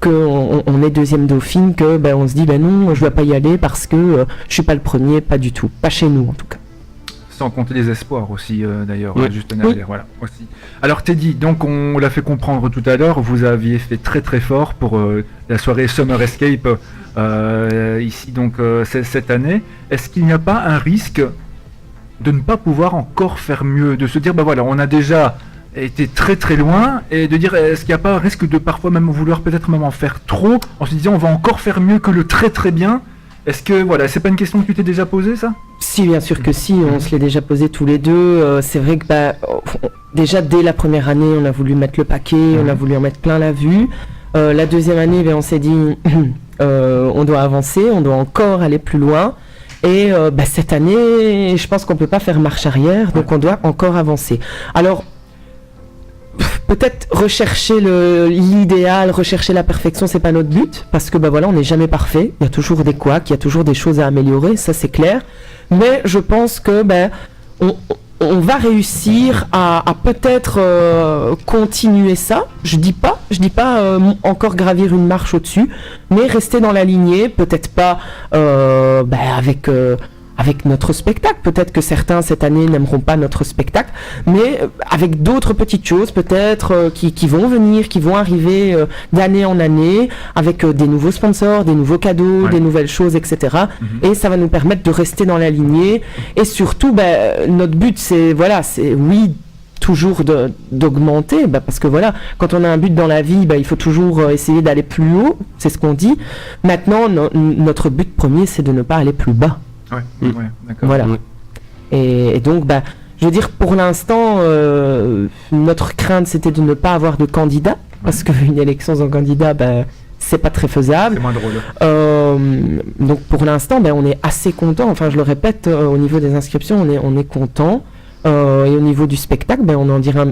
qu'on est deuxième dauphine que on se dit non, je vais pas y aller parce que je suis pas le premier, pas du tout. Pas chez nous en tout cas. Sans compter les espoirs aussi, d'ailleurs, Ouais. juste derrière, voilà, aussi. Alors Teddy, donc on l'a fait comprendre tout à l'heure, vous aviez fait très très fort pour la soirée Summer Escape ici donc cette année. Est-ce qu'il n'y a pas un risque de ne pas pouvoir encore faire mieux, de se dire voilà, on a déjà été très très loin et de dire est-ce qu'il n'y a pas un risque de parfois même vouloir peut-être même en faire trop en se disant on va encore faire mieux que le très très bien? Est-ce que voilà, c'est pas une question que tu t'es déjà posée, ça? Si, bien sûr que si, on se l'est déjà posé tous les deux. C'est vrai que déjà dès la première année, on a voulu mettre le paquet, on a voulu en mettre plein la vue. La deuxième année, on s'est dit on doit avancer, on doit encore aller plus loin. Et cette année, je pense qu'on peut pas faire marche arrière, donc on doit encore avancer. Alors, peut-être rechercher l'idéal, rechercher la perfection, c'est pas notre but, parce que voilà, on n'est jamais parfait. Il y a toujours des couacs, il y a toujours des choses à améliorer, ça c'est clair. Mais je pense que on va réussir à peut-être continuer ça. Je dis pas encore gravir une marche au-dessus, mais rester dans la lignée, peut-être pas avec notre spectacle. Peut-être que certains cette année n'aimeront pas notre spectacle, mais avec d'autres petites choses peut-être qui vont venir, qui vont arriver d'année en année, avec des nouveaux sponsors, des nouveaux cadeaux, des nouvelles choses, etc. Et ça va nous permettre de rester dans la lignée. Et surtout, notre but, c'est toujours d'augmenter, parce que voilà, quand on a un but dans la vie, il faut toujours essayer d'aller plus haut, c'est ce qu'on dit. Maintenant, notre but premier, c'est de ne pas aller plus bas. Ouais, d'accord. Voilà. Et donc, je veux dire, pour l'instant, notre crainte, c'était de ne pas avoir de candidat, parce qu'une élection sans candidat, c'est pas très faisable. C'est moins drôle. Donc pour l'instant, on est assez content. Enfin, je le répète, au niveau des inscriptions, on est content. Et au niveau du spectacle,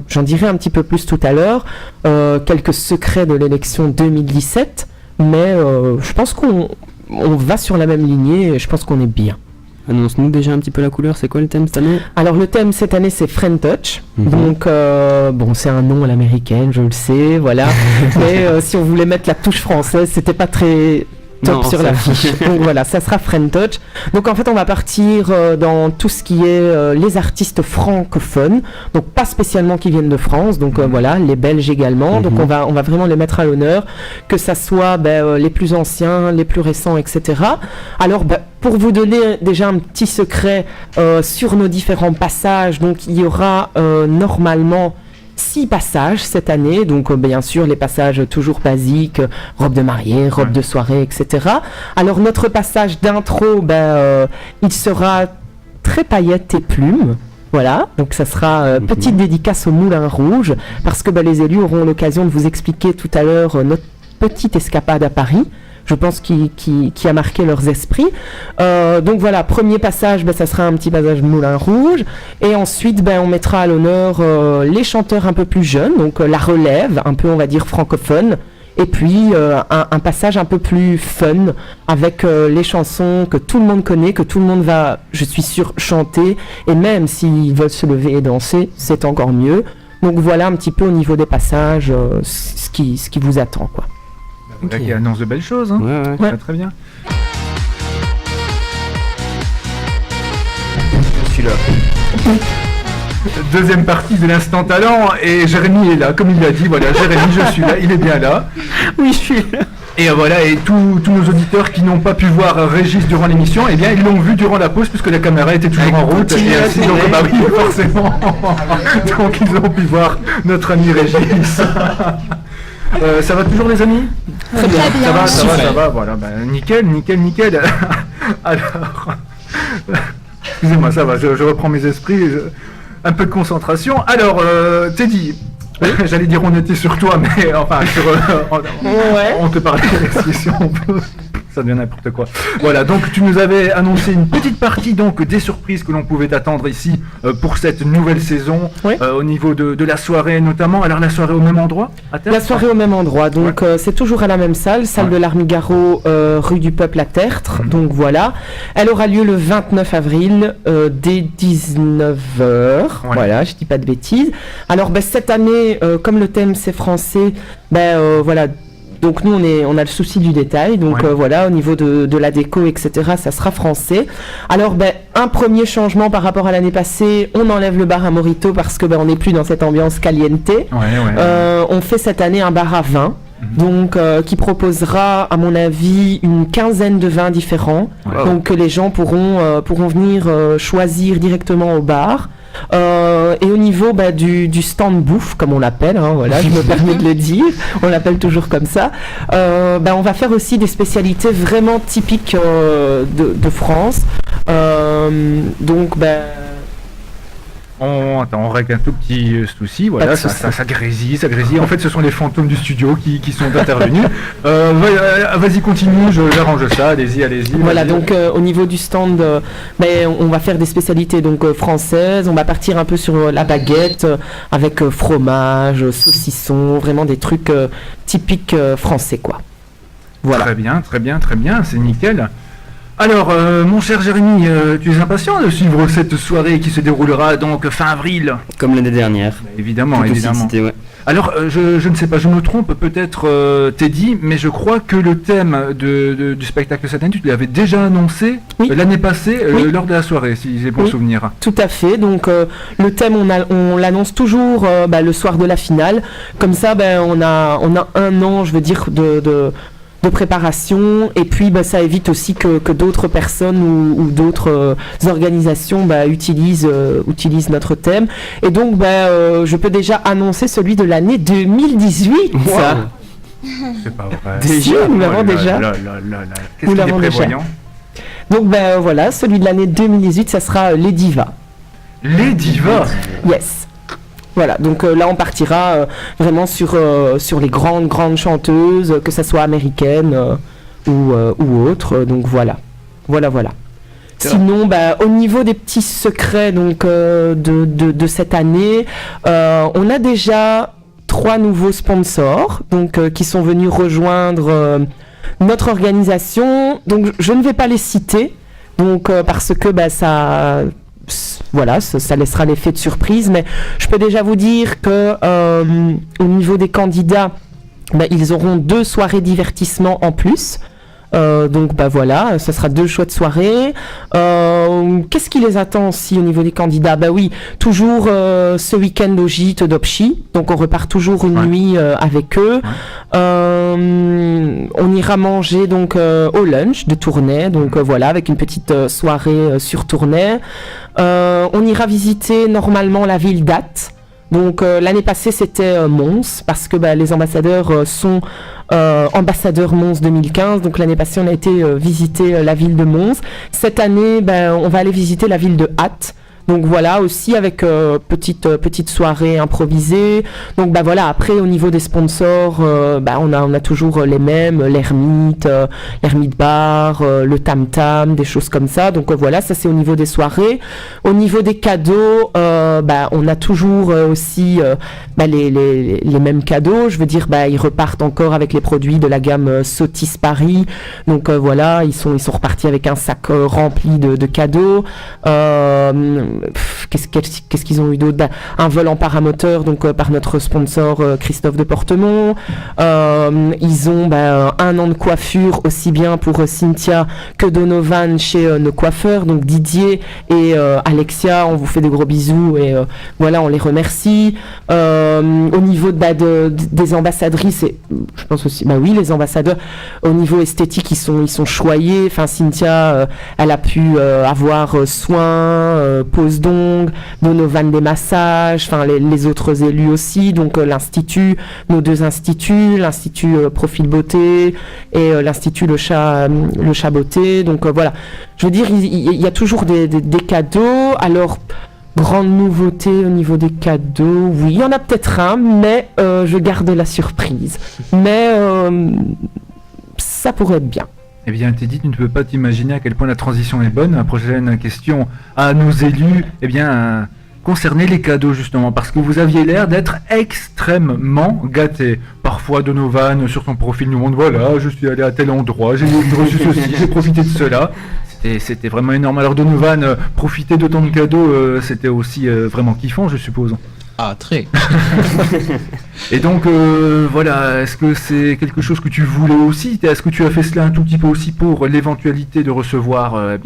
j'en dirai un petit peu plus tout à l'heure. Quelques secrets de l'élection 2017, mais je pense qu'on va sur la même lignée et je pense qu'on est bien. Annonce-nous déjà un petit peu la couleur, c'est quoi le thème cette année? Alors le thème cette année c'est Friend Touch, donc c'est un nom à l'américaine, je le sais, voilà. Mais si on voulait mettre la touche française, c'était pas très top sur la fiche. Donc voilà, ça sera Friend Touch. Donc en fait on va partir dans tout ce qui est les artistes francophones, donc pas spécialement qui viennent de France, donc voilà, les Belges également. Donc on va vraiment les mettre à l'honneur, que ça soit les plus anciens, les plus récents, etc. Alors pour vous donner déjà un petit secret sur nos différents passages, donc il y aura normalement 6 passages cette année, donc bien sûr les passages toujours basiques, robe de mariée, robe de soirée, etc. Alors notre passage d'intro, il sera très paillettes et plumes. Voilà, donc ça sera petite dédicace au Moulin Rouge, parce que les élus auront l'occasion de vous expliquer tout à l'heure notre petite escapade à Paris. Je pense qui a marqué leurs esprits. Donc voilà, premier passage, ça sera un petit passage Moulin Rouge. Et ensuite, on mettra à l'honneur les chanteurs un peu plus jeunes, donc la relève, un peu on va dire francophone. Et puis un passage un peu plus fun, avec les chansons que tout le monde connaît, que tout le monde va, je suis sûr, chanter. Et même s'ils veulent se lever et danser, c'est encore mieux. Donc voilà un petit peu au niveau des passages, ce qui vous attend, quoi. Okay. Qui annonce de belles choses, hein. Ouais. Très bien. Je suis là. Deuxième partie de l'instant talent, et Jérémy est là, comme il l'a dit, voilà, Jérémy, je suis là, il est bien là. Oui, je suis là. Et voilà, et tous nos auditeurs qui n'ont pas pu voir Régis durant l'émission, eh bien ils l'ont vu durant la pause puisque la caméra était toujours en route. Et ainsi, donc oui, forcément. Donc ils ont pu voir notre ami Régis. Ça va toujours les amis? Très bien. Ça va, voilà, nickel. Alors, excusez-moi, ça va, je reprends mes esprits, un peu de concentration. Alors, Teddy, j'allais dire on était sur toi, mais enfin, on te parlait si on peut. Ça devient n'importe quoi. Voilà, donc tu nous avais annoncé une petite partie donc des surprises que l'on pouvait attendre ici pour cette nouvelle saison, au niveau de la soirée notamment. Alors la soirée au même endroit à Tertre? La soirée au même endroit, donc c'est toujours à la même salle de l'Armigaro, rue du Peuple à Tertre. Donc voilà, elle aura lieu le 29 avril dès 19h. Voilà, je dis pas de bêtises. Alors cette année, comme le thème c'est français, voilà. Donc nous on a le souci du détail, donc voilà, au niveau de la déco, etc., ça sera français. Alors un premier changement par rapport à l'année passée, on enlève le bar à Morito parce que on n'est plus dans cette ambiance caliente. On fait cette année un bar à vin, donc qui proposera à mon avis une quinzaine de vins différents, donc que les gens pourront venir choisir directement au bar. Et au niveau du stand bouffe, comme on l'appelle, voilà, je me permets de le dire, on l'appelle toujours comme ça, on va faire aussi des spécialités vraiment typiques de France. Donc on règle un tout petit souci, voilà, ça grésille. En fait, ce sont les fantômes du studio qui sont intervenus. Vas-y, continue, j'arrange ça, allez-y. Voilà, donc au niveau du stand, on va faire des spécialités donc françaises, on va partir un peu sur la baguette, avec fromage, saucisson, vraiment des trucs typiques français, quoi. Voilà. Très bien, c'est nickel. Alors, mon cher Jérémy, tu es impatient de suivre cette soirée qui se déroulera donc fin avril? Comme l'année dernière. Évidemment. Cité, ouais. Alors, je ne sais pas, je me trompe peut-être, Teddy, mais je crois que le thème du spectacle cette année, tu l'avais déjà annoncé l'année passée lors de la soirée, si j'ai bon souvenir. Tout à fait, donc le thème, on l'annonce toujours le soir de la finale. Comme ça, on a un an, je veux dire, de préparation, et puis ça évite aussi que d'autres personnes ou d'autres organisations utilisent notre thème. Et donc je peux déjà annoncer celui de l'année 2018. Wow. C'est pas vrai. Déjà, nous l'avons déjà. Qu'est-ce qu'il est prévoyant? Donc voilà, celui de l'année 2018, ça sera les divas. Les divas. Yes. Voilà, donc là on partira vraiment sur les grandes chanteuses, que ça soit américaines ou autres, donc voilà. Sinon, au niveau des petits secrets donc, de cette année, on a déjà 3 nouveaux sponsors donc, qui sont venus rejoindre notre organisation. Donc je ne vais pas les citer donc, parce que ça laissera l'effet de surprise, mais je peux déjà vous dire que au niveau des candidats, ils auront 2 soirées divertissement en plus. Donc voilà, ce sera 2 chouettes soirées. Qu'est-ce qui les attend aussi au niveau des candidats ? Oui, toujours ce week-end au gîte d'Opchi, donc on repart toujours une nuit avec eux. On ira manger donc au lunch de Tournai, donc voilà, avec une petite soirée sur Tournai. On ira visiter normalement la ville d'Ath. Donc l'année passée c'était Mons, parce que les ambassadeurs sont ambassadeurs Mons 2015, donc l'année passée on a été visiter la ville de Mons. Cette année on va aller visiter la ville de Ath. Donc voilà, aussi avec petite soirée improvisée. Donc voilà, après au niveau des sponsors, on a toujours les mêmes, l'Hermite Bar, le Tam Tam, des choses comme ça. Donc voilà, ça c'est au niveau des soirées. Au niveau des cadeaux, on a toujours aussi les mêmes cadeaux. Je veux dire, ils repartent encore avec les produits de la gamme Sotis Paris. Donc voilà, ils sont repartis avec un sac rempli de cadeaux. Qu'est-ce qu'ils ont eu d'autre ? Un vol en paramoteur donc par notre sponsor Christophe de Portemont. Ils ont un an de coiffure aussi bien pour Cynthia que Donovan chez nos coiffeurs, donc Didier et Alexia, on vous fait des gros bisous et voilà, on les remercie. Au niveau des ambassadrices, et je pense aussi les ambassadeurs au niveau esthétique ils sont choyés. Enfin Cynthia elle a pu avoir soin, pose d'ongles, Donovan des massages, enfin les autres élus aussi, donc l'institut, nos 2 instituts, l'institut Profil Beauté et l'institut le chat beauté. Donc voilà, je veux dire il y a toujours des cadeaux. Alors grande nouveauté au niveau des cadeaux, oui, il y en a peut-être un, mais je garde la surprise. Mais ça pourrait être bien. Eh bien, Teddy, tu ne peux pas t'imaginer à quel point la transition est bonne. La prochaine question à nos élus, concernait les cadeaux justement, parce que vous aviez l'air d'être extrêmement gâtés. Parfois, Donovan, sur son profil, nous montre, voilà, je suis allé à tel endroit, j'ai reçu ceci, j'ai profité de cela. C'était vraiment énorme. Alors Donovan, profiter d'autant de cadeaux, c'était aussi vraiment kiffant, je suppose. Ah, très. Et donc, voilà, est-ce que c'est quelque chose que tu voulais aussi ? Est-ce que tu as fait cela un tout petit peu aussi pour l'éventualité de recevoir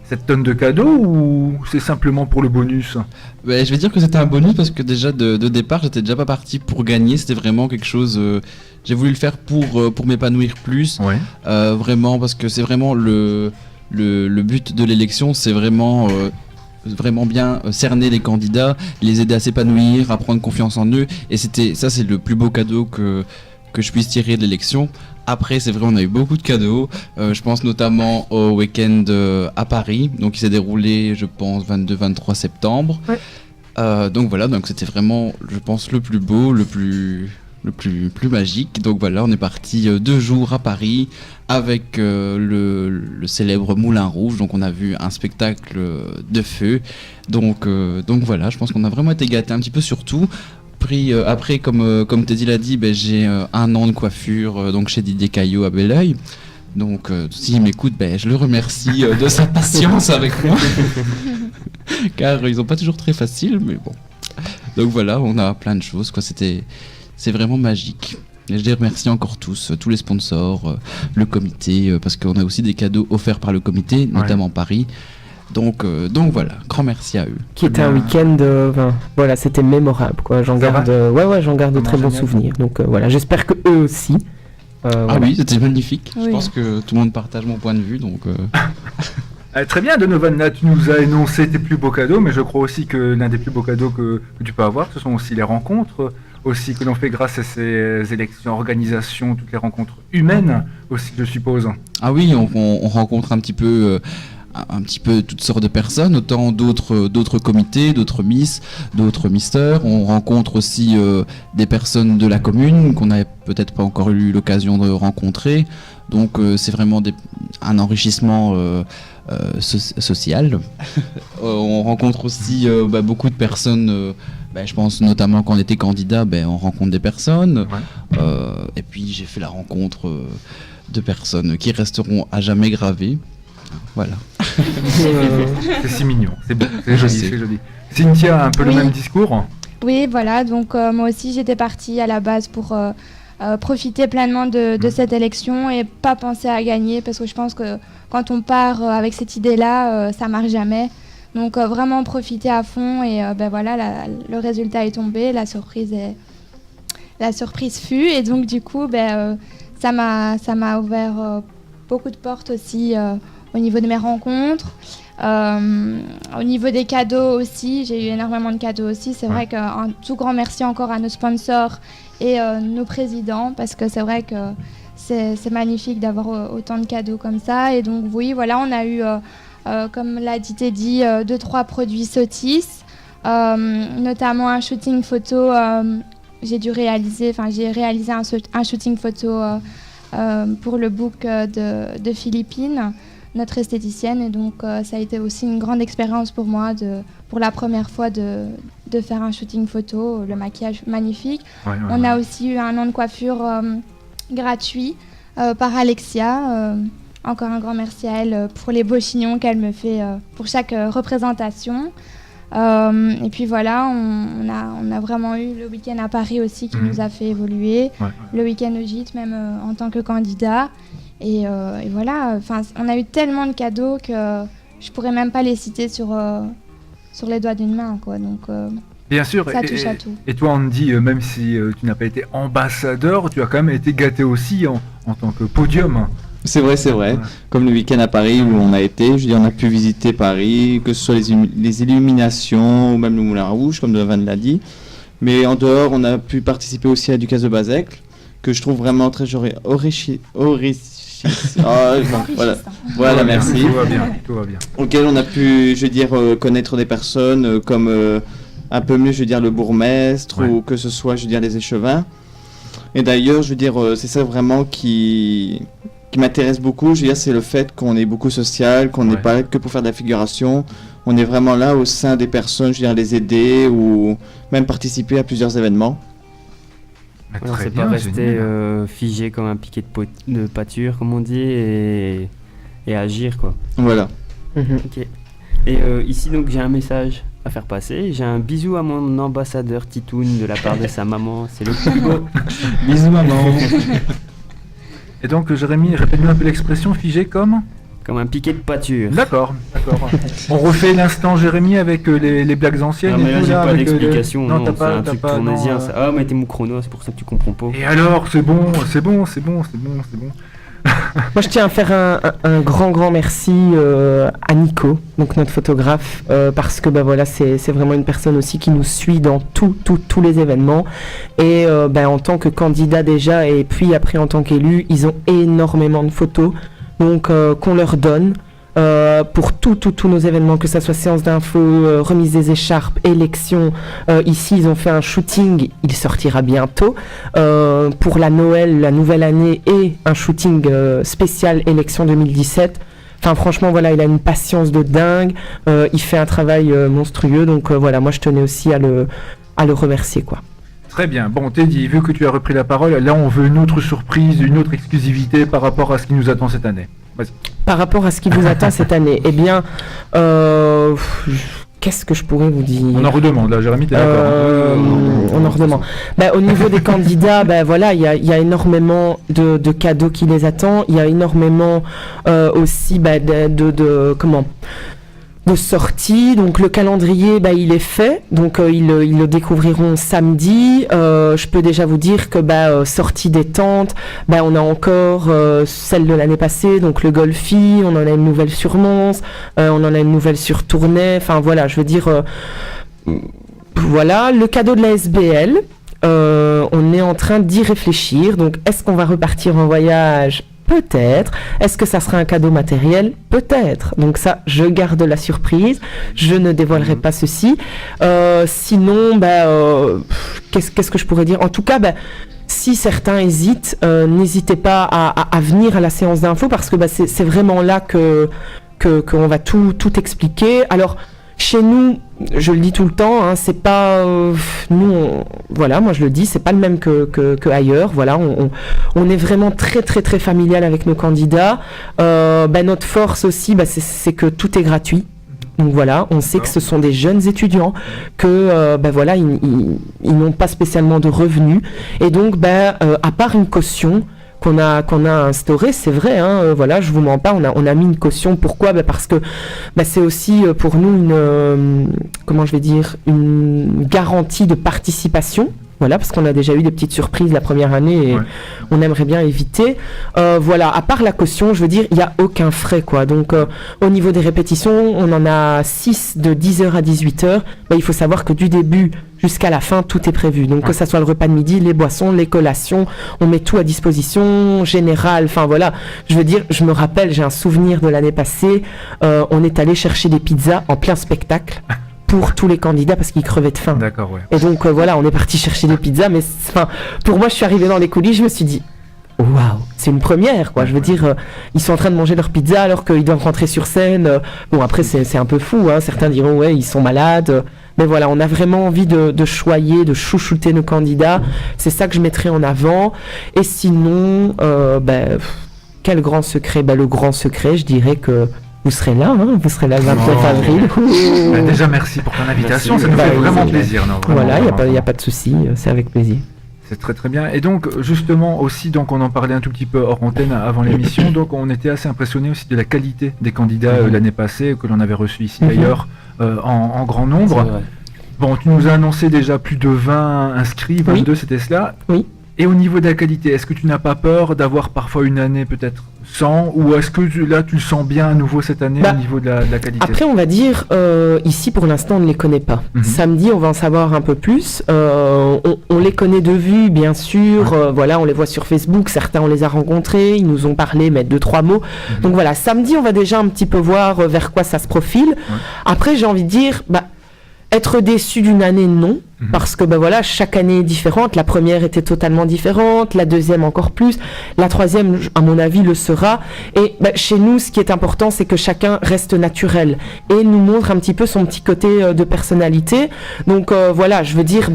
cette tonne de cadeaux, ou c'est simplement pour le bonus ? Je vais dire que c'était un bonus parce que déjà de départ, j'étais déjà pas parti pour gagner. C'était vraiment quelque chose... j'ai voulu le faire pour m'épanouir plus. Ouais. Vraiment, parce que c'est vraiment le but de l'élection, c'est vraiment bien cerner les candidats, les aider à s'épanouir, à prendre confiance en eux, et c'est le plus beau cadeau que je puisse tirer de l'élection. Après, c'est vrai, on a eu beaucoup de cadeaux, je pense notamment au week-end à Paris, donc il s'est déroulé, je pense, 22-23 septembre. Ouais. Donc voilà, donc c'était vraiment, je pense, le plus beau, le plus magique. Donc voilà, on est parti 2 jours à Paris avec le célèbre Moulin Rouge. Donc on a vu un spectacle de feu. Donc voilà, je pense qu'on a vraiment été gâtés un petit peu sur tout. Après, comme Teddy l'a dit, j'ai 1 an de coiffure donc chez Didier Caillot à Belleuil. Donc s'il m'écoute, je le remercie de sa patience avec moi. Car ils n'ont pas toujours très facile, mais bon. Donc voilà, on a plein de choses, quoi. C'est vraiment magique. Et je les remercie encore tous les sponsors, le comité, parce qu'on a aussi des cadeaux offerts par le comité, notamment Paris. Donc voilà, grand merci à eux. Qui était un week-end, voilà, c'était mémorable, quoi. J'en garde de très bons souvenirs. Donc voilà, j'espère que eux aussi. Voilà. Oui, c'était magnifique. Oui. Je pense que tout le monde partage mon point de vue, donc. Très bien, Donovan, là tu nous as énoncé tes plus beaux cadeaux, mais je crois aussi que l'un des plus beaux cadeaux que tu peux avoir, ce sont aussi les rencontres aussi que l'on fait grâce à ces élections, organisations, toutes les rencontres humaines aussi, je suppose. Ah oui, on rencontre un petit peu un petit peu toutes sortes de personnes, autant d'autres comités, d'autres Miss, d'autres Misters. On rencontre aussi des personnes de la commune qu'on n'avait peut-être pas encore eu l'occasion de rencontrer. Donc c'est vraiment un enrichissement social. On rencontre aussi beaucoup de personnes. Je pense notamment quand on était candidat, on rencontre des personnes. Ouais. Et puis j'ai fait la rencontre de personnes qui resteront à jamais gravées. Voilà. C'est si mignon, c'est beau, c'est joli, c'est joli. Cynthia a un peu le même discours. Oui, voilà, donc moi aussi j'étais partie à la base pour profiter pleinement de cette élection et pas penser à gagner, parce que je pense que quand on part avec cette idée-là, ça marche jamais. Donc vraiment profiter à fond et voilà, le résultat est tombé, la surprise fut, et donc du coup ça m'a ouvert beaucoup de portes aussi au niveau de mes rencontres. Au niveau des cadeaux aussi, j'ai eu énormément de cadeaux aussi. C'est vrai qu'un tout grand merci encore à nos sponsors et nos présidents, parce que c'est vrai que c'est magnifique d'avoir autant de cadeaux comme ça. Et donc oui, voilà, on a eu, comme l'a dit Teddy, 2-3 produits Sotis, notamment un shooting photo. J'ai réalisé un shooting photo pour le book de Philippine, notre esthéticienne, et donc ça a été aussi une grande expérience pour moi pour la première fois de faire un shooting photo, le maquillage magnifique. On a aussi eu un an de coiffure gratuit par Alexia, encore un grand merci à elle pour les beaux chignons qu'elle me fait pour chaque représentation. Et puis voilà, on a vraiment eu le week-end à Paris aussi qui nous a fait évoluer, le week-end au gîte même en tant que candidat. Et voilà, on a eu tellement de cadeaux que je pourrais même pas les citer sur les doigts d'une main, quoi. Donc bien sûr, ça touche à tout. Et toi, Andy, même si tu n'as pas été ambassadeur, tu as quand même été gâté aussi en tant que podium. C'est vrai. Ouais. Comme le week-end à Paris où on a été, on a pu visiter Paris, que ce soit les illuminations ou même le Moulin Rouge, comme Donovan l'a dit. Mais en dehors, on a pu participer aussi à Ducasse de Bazecle, que je trouve vraiment très voilà, merci. Tout va bien. Auquel on a pu, connaître des personnes comme un peu mieux, le bourgmestre ou que ce soit, les échevins. Et d'ailleurs, c'est ça vraiment qui m'intéresse beaucoup. C'est le fait qu'on est beaucoup social, qu'on n'est pas là que pour faire de la figuration. On est vraiment là au sein des personnes, les aider ou même participer à plusieurs événements. C'est pas rester figé comme un piquet de pâture, comme on dit, et agir, quoi. Voilà. Ok. Et ici, donc, j'ai un message à faire passer. J'ai un bisou à mon ambassadeur Titoun de la part de sa maman. C'est le plus beau. Bisous, maman. Et donc, Jérémy, répète-nous un peu l'expression figé comme un piquet de pâture. D'accord. On refait l'instant Jérémy avec les blagues anciennes. Non, mais là, j'ai pas d'explication. Non, c'est un truc tournésien. Ah, mais t'es mon chrono, c'est pour ça que tu comprends pas. Et alors, c'est bon. Moi, je tiens à faire un grand merci à Nico, donc notre photographe, parce que voilà, c'est vraiment une personne aussi qui nous suit dans tous les événements. Et en tant que candidat déjà, et puis après en tant qu'élu, ils ont énormément de photos, donc qu'on leur donne. Pour tous nos événements, que ça soit séance d'info, remise des écharpes, élections. Ici, ils ont fait un shooting, il sortira bientôt, pour la Noël, la nouvelle année, et un shooting spécial élection 2017. Enfin, franchement, voilà, il a une patience de dingue, il fait un travail monstrueux, donc voilà, moi je tenais aussi à le remercier, quoi. Très bien. Bon, Teddy, vu que tu as repris la parole, là on veut une autre surprise, une autre exclusivité par rapport à ce qui nous attend cette année. Vas-y. Par rapport à ce qui vous attend cette année, eh bien, qu'est-ce que je pourrais vous dire ? On en redemande, là, Jérémy, t'es d'accord ? On en redemande. Au niveau des candidats, voilà, il y a énormément de cadeaux qui les attendent. Il y a énormément aussi de sorties. Donc le calendrier, il est fait. Donc ils le découvriront samedi. Je peux déjà vous dire que sortie des tentes, on a encore celle de l'année passée, donc le Golfi, on en a une nouvelle sur Mons, on en a une nouvelle sur Tournai. Enfin voilà, je veux dire, voilà, le cadeau de la SBL. On est en train d'y réfléchir. Donc est-ce qu'on va repartir en voyage Peut-être. Est-ce que ça sera un cadeau matériel? Peut-être. Donc ça, je garde la surprise. Je ne dévoilerai pas ceci. Sinon, qu'est-ce que je pourrais dire? En tout cas, si certains hésitent, n'hésitez pas à venir à la séance d'info parce que c'est vraiment là qu'on va tout expliquer. Alors, chez nous, je le dis tout le temps, hein, c'est pas voilà, moi je le dis, c'est pas le même que ailleurs. Voilà, on est vraiment très très très familial avec nos candidats. Notre force aussi, c'est que tout est gratuit. Donc voilà, on sait que ce sont des jeunes étudiants, que voilà, ils n'ont pas spécialement de revenus, et donc à part une caution qu'on a instaurée, c'est vrai, hein, voilà, je vous mens pas, on a mis une caution. Pourquoi? Parce que c'est aussi pour nous une garantie de participation. Voilà, parce qu'on a déjà eu des petites surprises la première année et on aimerait bien éviter. Voilà, à part la caution, je veux dire, il n'y a aucun frais, quoi. Donc, au niveau des répétitions, on en a 6 de 10h à 18h. Il faut savoir que du début jusqu'à la fin, tout est prévu. Donc, que ça soit le repas de midi, les boissons, les collations, on met tout à disposition générale. Enfin, voilà, je veux dire, je me rappelle, j'ai un souvenir de l'année passée, on est allé chercher des pizzas en plein spectacle. Pour tous les candidats parce qu'ils crevaient de faim. D'accord, ouais. Et donc voilà, on est parti chercher des pizzas, mais pour moi, je suis arrivé dans les coulisses, je me suis dit, waouh, c'est une première, quoi. Je veux dire, ils sont en train de manger leur pizza alors qu'ils doivent rentrer sur scène. Bon, après, c'est un peu fou, hein. Certains diront, ouais, ils sont malades. Mais voilà, on a vraiment envie de choyer, de chouchouter nos candidats. C'est ça que je mettrai en avant. Et sinon, quel grand secret? Le grand secret, je dirais que vous serez là, hein, vous serez là le 29 avril. Déjà, merci pour ton invitation, ça nous fait vraiment plaisir. Non, vraiment, voilà, il n'y a pas de souci, c'est avec plaisir. C'est très très bien. Et donc, justement, aussi, donc, on en parlait un tout petit peu hors antenne avant l'émission, donc on était assez impressionnés aussi de la qualité des candidats l'année passée, que l'on avait reçus ici d'ailleurs, en grand nombre. Bon, tu nous as annoncé déjà plus de 20 inscrits, 22 c'était cela. Oui. Et au niveau de la qualité, est-ce que tu n'as pas peur d'avoir parfois une année peut-être 100, ou est-ce que tu le sens bien à nouveau cette année au niveau de la qualité? Après, on va dire, ici pour l'instant on ne les connaît pas. Samedi, on va en savoir un peu plus. On les connaît de vue, bien sûr. Voilà, on les voit sur Facebook. Certains, on les a rencontrés. Ils nous ont parlé, mais 2-3 mots. Donc voilà, samedi, on va déjà un petit peu voir vers quoi ça se profile. Après, j'ai envie de dire, être déçu d'une année, non. Parce que voilà, chaque année est différente. La première était totalement différente, la deuxième encore plus, la troisième, à mon avis, le sera. Et chez nous, ce qui est important, c'est que chacun reste naturel et nous montre un petit peu son petit côté de personnalité. Donc voilà, je veux dire,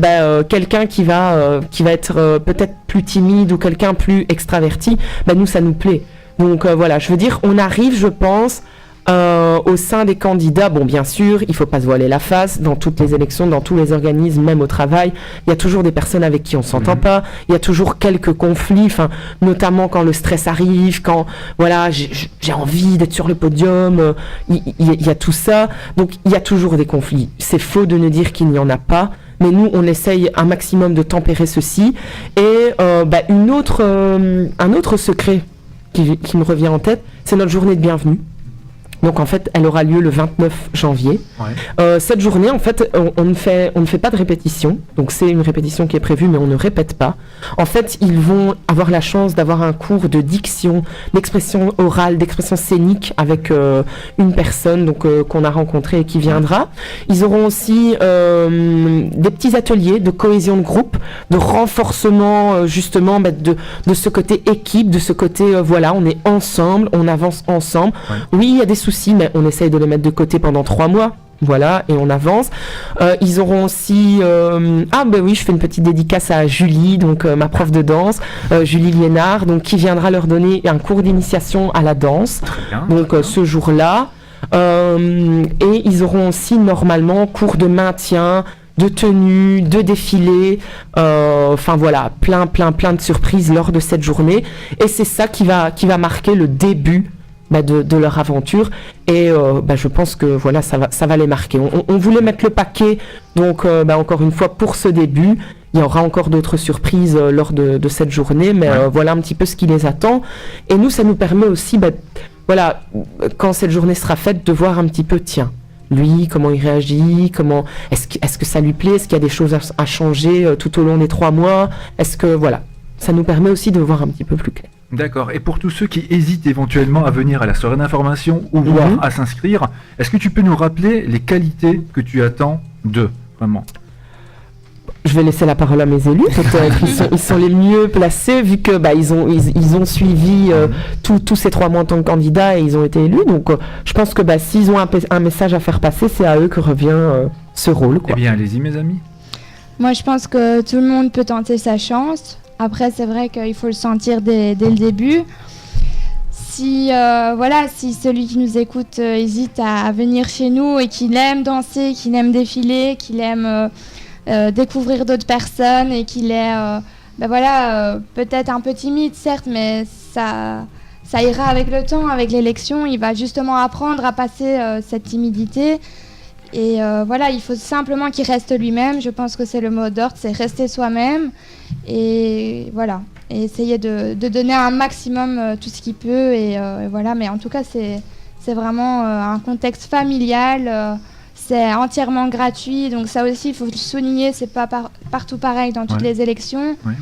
quelqu'un qui va être peut-être plus timide ou quelqu'un plus extraverti, nous, ça nous plaît. Donc voilà, je veux dire, on arrive, je pense, au sein des candidats, bon, bien sûr, il ne faut pas se voiler la face. Dans toutes les élections, dans tous les organismes, même au travail, il y a toujours des personnes avec qui on ne s'entend pas. Il y a toujours quelques conflits, notamment quand le stress arrive, quand voilà, j'ai envie d'être sur le podium. Il y a tout ça. Donc, il y a toujours des conflits. C'est faux de ne dire qu'il n'y en a pas. Mais nous, on essaye un maximum de tempérer ceci. Et un autre secret qui me revient en tête, c'est notre journée de bienvenue. Donc en fait, elle aura lieu le 29 janvier. Cette journée, en fait, on ne fait pas de répétition. Donc c'est une répétition qui est prévue, mais on ne répète pas. En fait, ils vont avoir la chance d'avoir un cours de diction, d'expression orale, d'expression scénique avec une personne donc qu'on a rencontrée et qui viendra. Ils auront aussi des petits ateliers de cohésion de groupe, de renforcement justement de ce côté équipe, de ce côté voilà, on est ensemble, on avance ensemble. Oui, il y a des soucis, mais on essaye de les mettre de côté pendant 3 mois. Voilà, et on avance. Ils auront aussi... je fais une petite dédicace à Julie, donc ma prof de danse, Julie Liénard, donc, qui viendra leur donner un cours d'initiation à la danse. Donc ce jour-là. Et ils auront aussi normalement cours de maintien, de tenue, de défilé, voilà, plein de surprises lors de cette journée. Et c'est ça qui va marquer le début de leur aventure, et je pense que voilà, ça va les marquer. On voulait mettre le paquet, donc encore une fois pour ce début. Il y aura encore d'autres surprises lors de cette journée, mais voilà un petit peu ce qui les attend. Et nous, ça nous permet aussi, voilà, quand cette journée sera faite, de voir un petit peu, tiens, lui, comment il réagit, est-ce que ça lui plaît, est-ce qu'il y a des choses à changer tout au long des 3 mois, est-ce que voilà, ça nous permet aussi de voir un petit peu plus clair. D'accord. Et pour tous ceux qui hésitent éventuellement à venir à la soirée d'information ou voire à s'inscrire, est-ce que tu peux nous rappeler les qualités que tu attends d'eux, vraiment? Je vais laisser la parole à mes élus, peut-être. Ils sont les mieux placés, vu que ils ont suivi tous ces 3 mois en tant que candidats et ils ont été élus. Donc, je pense que s'ils ont un message à faire passer, c'est à eux que revient ce rôle, quoi. Eh bien, allez-y, mes amis. Moi, je pense que tout le monde peut tenter sa chance. Après, c'est vrai qu'il faut le sentir dès le début. Si celui qui nous écoute hésite à venir chez nous et qu'il aime danser, qu'il aime défiler, qu'il aime découvrir d'autres personnes et qu'il est peut-être un peu timide, certes, mais ça ira avec le temps, avec l'élection. Il va justement apprendre à passer cette timidité. Et il faut simplement qu'il reste lui-même. Je pense que c'est le mot d'ordre, c'est rester soi-même. Et voilà, et essayer de donner un maximum tout ce qu'il peut. Et voilà, mais en tout cas, c'est vraiment un contexte familial. C'est entièrement gratuit. Donc ça aussi, il faut le souligner, c'est pas partout pareil dans toutes les élections. Ouais.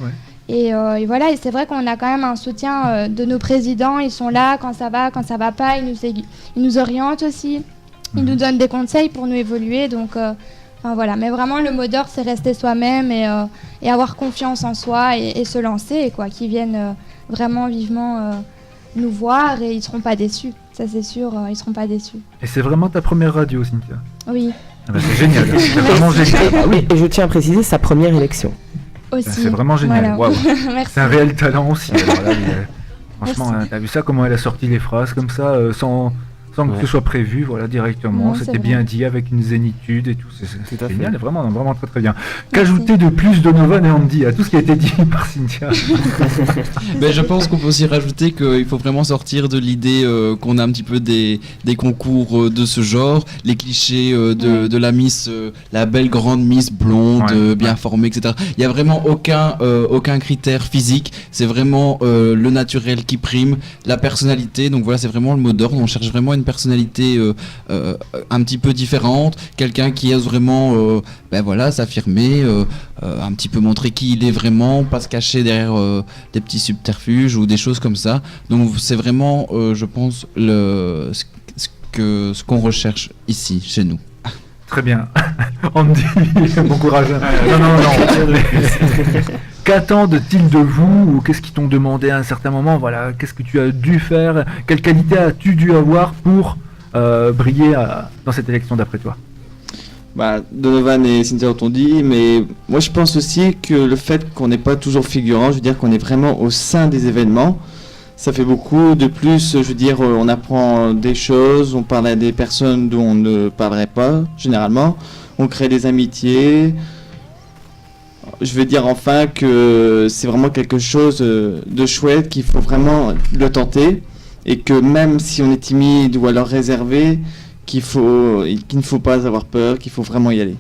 Et voilà, et c'est vrai qu'on a quand même un soutien de nos présidents. Ils sont là quand ça va pas. Ils nous orientent aussi. Ils nous donnent des conseils pour nous évoluer, donc voilà. Mais vraiment, le mot d'ordre, c'est rester soi-même et avoir confiance en soi et se lancer, quoi. Qu'ils viennent vraiment vivement nous voir et ils seront pas déçus. Ça, c'est sûr, ils seront pas déçus. Et c'est vraiment ta première radio, Cynthia? Oui. Ah bah, c'est génial, c'est vraiment génial. Oui, et je tiens à préciser sa première élection. Aussi. C'est vraiment génial. Voilà. Waouh. Merci. C'est un réel talent aussi. Alors là, franchement, t'as vu ça, comment elle a sorti les phrases comme ça, sans que ce soit prévu, voilà, directement. Non, c'est C'était vrai. bien dit, avec une zénitude et tout. Tout C'est à génial, fait. vraiment, vraiment très très bien. Qu'ajouter de plus Donovan et Andy à tout ce qui a été dit par Cynthia? Ben, je pense qu'on peut aussi rajouter qu'il faut vraiment sortir de l'idée qu'on a un petit peu des concours de ce genre, les clichés de la Miss, la belle grande Miss blonde, bien formée, etc. Il n'y a vraiment aucun critère physique, c'est vraiment le naturel qui prime, la personnalité, donc voilà, c'est vraiment le mot d'ordre, on cherche vraiment une personnalité un petit peu différente, quelqu'un qui ose vraiment s'affirmer, un petit peu montrer qui il est vraiment, pas se cacher derrière des petits subterfuges ou des choses comme ça. Donc c'est vraiment, je pense, ce qu'on recherche ici, chez nous. Très bien. Andy, bon courage. Non. Qu'attendent-ils de vous ou qu'est-ce qu'ils t'ont demandé à un certain moment? Voilà, qu'est-ce que tu as dû faire? Quelle qualité as-tu dû avoir pour briller dans cette élection d'après toi? Donovan et Cynthia ont dit, mais moi je pense aussi que le fait qu'on n'est pas toujours figurant, je veux dire qu'on est vraiment au sein des événements, ça fait beaucoup. De plus, je veux dire, on apprend des choses, on parle à des personnes dont on ne parlerait pas généralement, on crée des amitiés. Je veux dire enfin que c'est vraiment quelque chose de chouette, qu'il faut vraiment le tenter, et que même si on est timide ou alors réservé, qu'il ne faut pas avoir peur, qu'il faut vraiment y aller.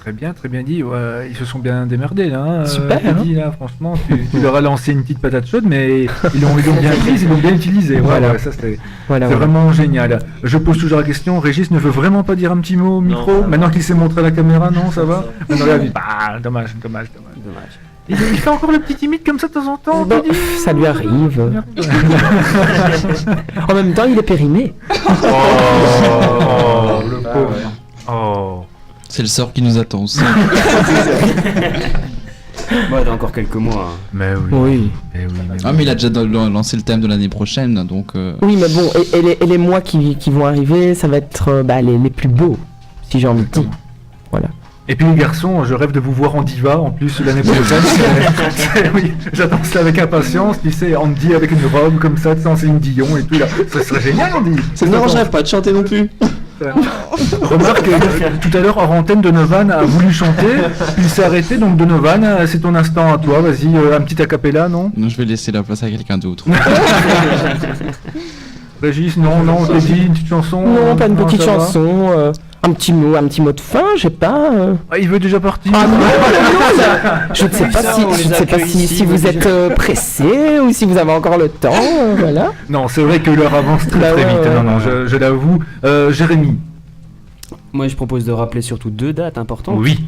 Très bien dit. Ouais, ils se sont bien démerdés là. Hein, Super. Andy, là, franchement, tu leur as lancé une petite patate chaude, mais ils l'ont bien prise, ils l'ont bien utilisée. Voilà, ça c'est vraiment génial. Je pose toujours la question. Régis ne veut vraiment pas dire un petit mot au micro. Maintenant qu'il s'est montré à la caméra, non, ça va. Maintenant, il a dit, dommage. Il fait encore le petit timide comme ça de temps en temps. Ça lui arrive. En même temps, il est périmé. Le pauvre. Oh. C'est le sort qui nous attend aussi. Dans encore quelques mois. Mais Oui. Mais il a déjà lancé le thème de l'année prochaine, donc... Oui, mais bon, et les mois qui vont arriver, ça va être les plus beaux, si j'ai envie de dire. Voilà. Et puis les garçons, je rêve de vous voir en diva en plus l'année prochaine. Oui, j'attends ça avec impatience. Tu sais, Andy avec une robe comme ça, tu sais, en Céline Dion et tout là. Ça serait génial, Andy. Ça ne dérangerait pas de chanter non plus. Remarque, tout à l'heure hors antenne, Donovan a voulu chanter, puis il s'est arrêté. Donc Donovan, c'est ton instant à toi. Vas-y, un petit acapella, non? Non, je vais laisser la place à quelqu'un d'autre. Régis, non, t'as dit une petite chanson? Non, pas une petite ça va chanson. Un petit mot de fin, je sais pas. Ah, il veut déjà partir. Ah non, je ne sais pas si vous êtes pressé ou si vous avez encore le temps, voilà. Non, c'est vrai que l'heure avance très vite. Non, je l'avoue. Jérémy. Moi, je propose de rappeler surtout 2 dates importantes. Oui.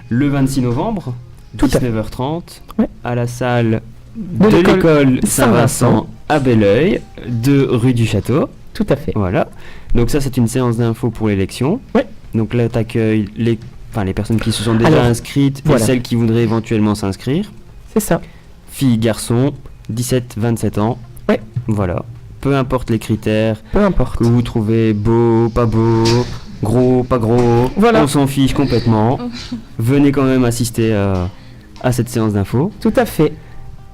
Le 26 novembre, Tout à fait. 19h30, Ouais. à la salle De de l'école l'école Saint-Vincent. Saint-Vincent à Belleuil, de rue du Château. Tout à fait. Voilà. Donc ça, c'est une séance d'info pour l'élection. Ouais. Donc là, t'accueilles les personnes qui se sont déjà Alors, inscrites voilà. et celles qui voudraient éventuellement s'inscrire. C'est ça. Filles, garçons, 17-27 ans. Ouais. Voilà. Peu importe les critères Peu importe. que vous trouvez beau, pas beau, gros, pas gros. Voilà. On s'en fiche complètement. Venez quand même assister à cette séance d'info. Tout à fait.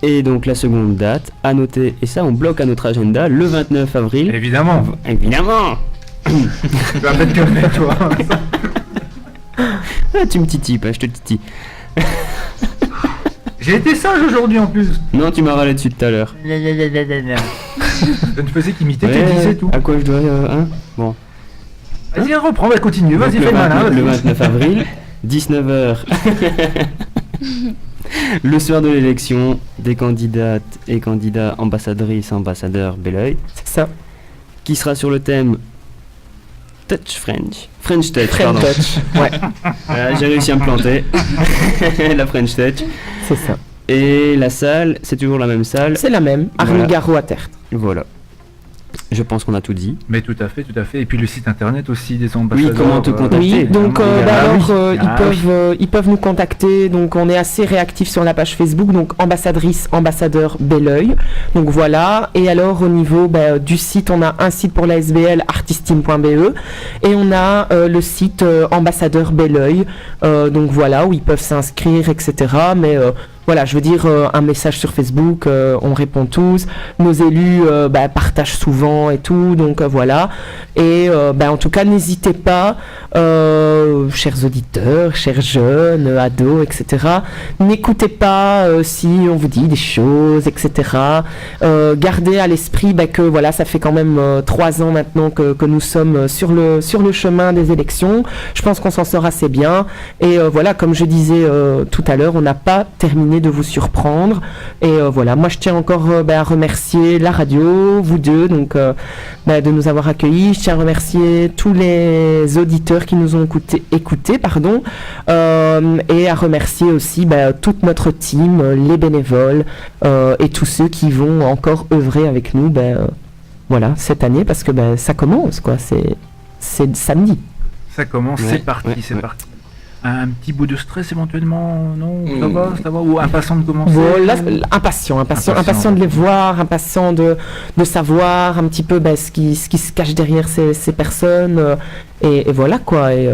Et donc la seconde date, à noter, et ça on bloque à notre agenda, le 29 avril. Évidemment. Évidemment. Tu vas pas te calmer, toi. Ah, tu me titilles pas, je te titille. J'ai été sage aujourd'hui en plus. Non, tu m'as râlé dessus tout à l'heure. Je ne faisais qu'imiter tes Ouais, disais tout. à quoi je dois... hein Bon. Vas-y, reprends, va continue, vas-y, Donc, fais le malin. le vas-y. 29 avril, 19h. Le soir de l'élection, des candidates et candidats ambassadrices, ambassadeurs Belleuil, C'est ça. qui sera sur le thème Touch French. French Touch, French pardon. touch. Ouais, Voilà, j'ai réussi à me planter. La French Touch. c'est ça. Et la salle, c'est toujours la même salle. C'est la même. Voilà. Arnaud Garot à Tertre. Voilà. Je pense qu'on a tout dit. Mais tout à fait, tout à fait. Et puis le site internet aussi des ambassadeurs. comment te contacter. Oui, donc ils ils peuvent nous contacter. Donc on est assez réactifs sur la page Facebook, donc ambassadrice, ambassadeur Belleuil. Donc voilà. Et alors au niveau du site, on a un site pour la SBL, artistine.be, et on a le site ambassadeur Belleuil. Donc voilà, où ils peuvent s'inscrire, etc. Mais voilà, je veux dire, un message sur Facebook, on répond tous. Nos élus partagent souvent et tout, donc voilà. Et en tout cas, n'hésitez pas, chers auditeurs, chers jeunes, ados, etc. N'écoutez pas si on vous dit des choses, etc. Gardez à l'esprit que voilà, ça fait quand même 3 ans maintenant que nous sommes sur le chemin des élections. Je pense qu'on s'en sort assez bien. Et voilà, comme je disais tout à l'heure, on n'a pas terminé de vous surprendre. Et voilà, moi je tiens encore à remercier la radio, vous deux, donc de nous avoir accueillis. Je tiens à remercier tous les auditeurs qui nous ont écoutés, et à remercier aussi toute notre team, les bénévoles et tous ceux qui vont encore œuvrer avec nous voilà, cette année, parce que ça commence, quoi. C'est samedi. Ça commence, Ouais, c'est parti, ouais, c'est ouais. parti. Un petit bout de stress éventuellement, non? Ça va, ou impatient de commencer? Voilà, impatient de les voir, impatient de savoir un petit peu ce qui se cache derrière ces personnes. Et voilà quoi. Et,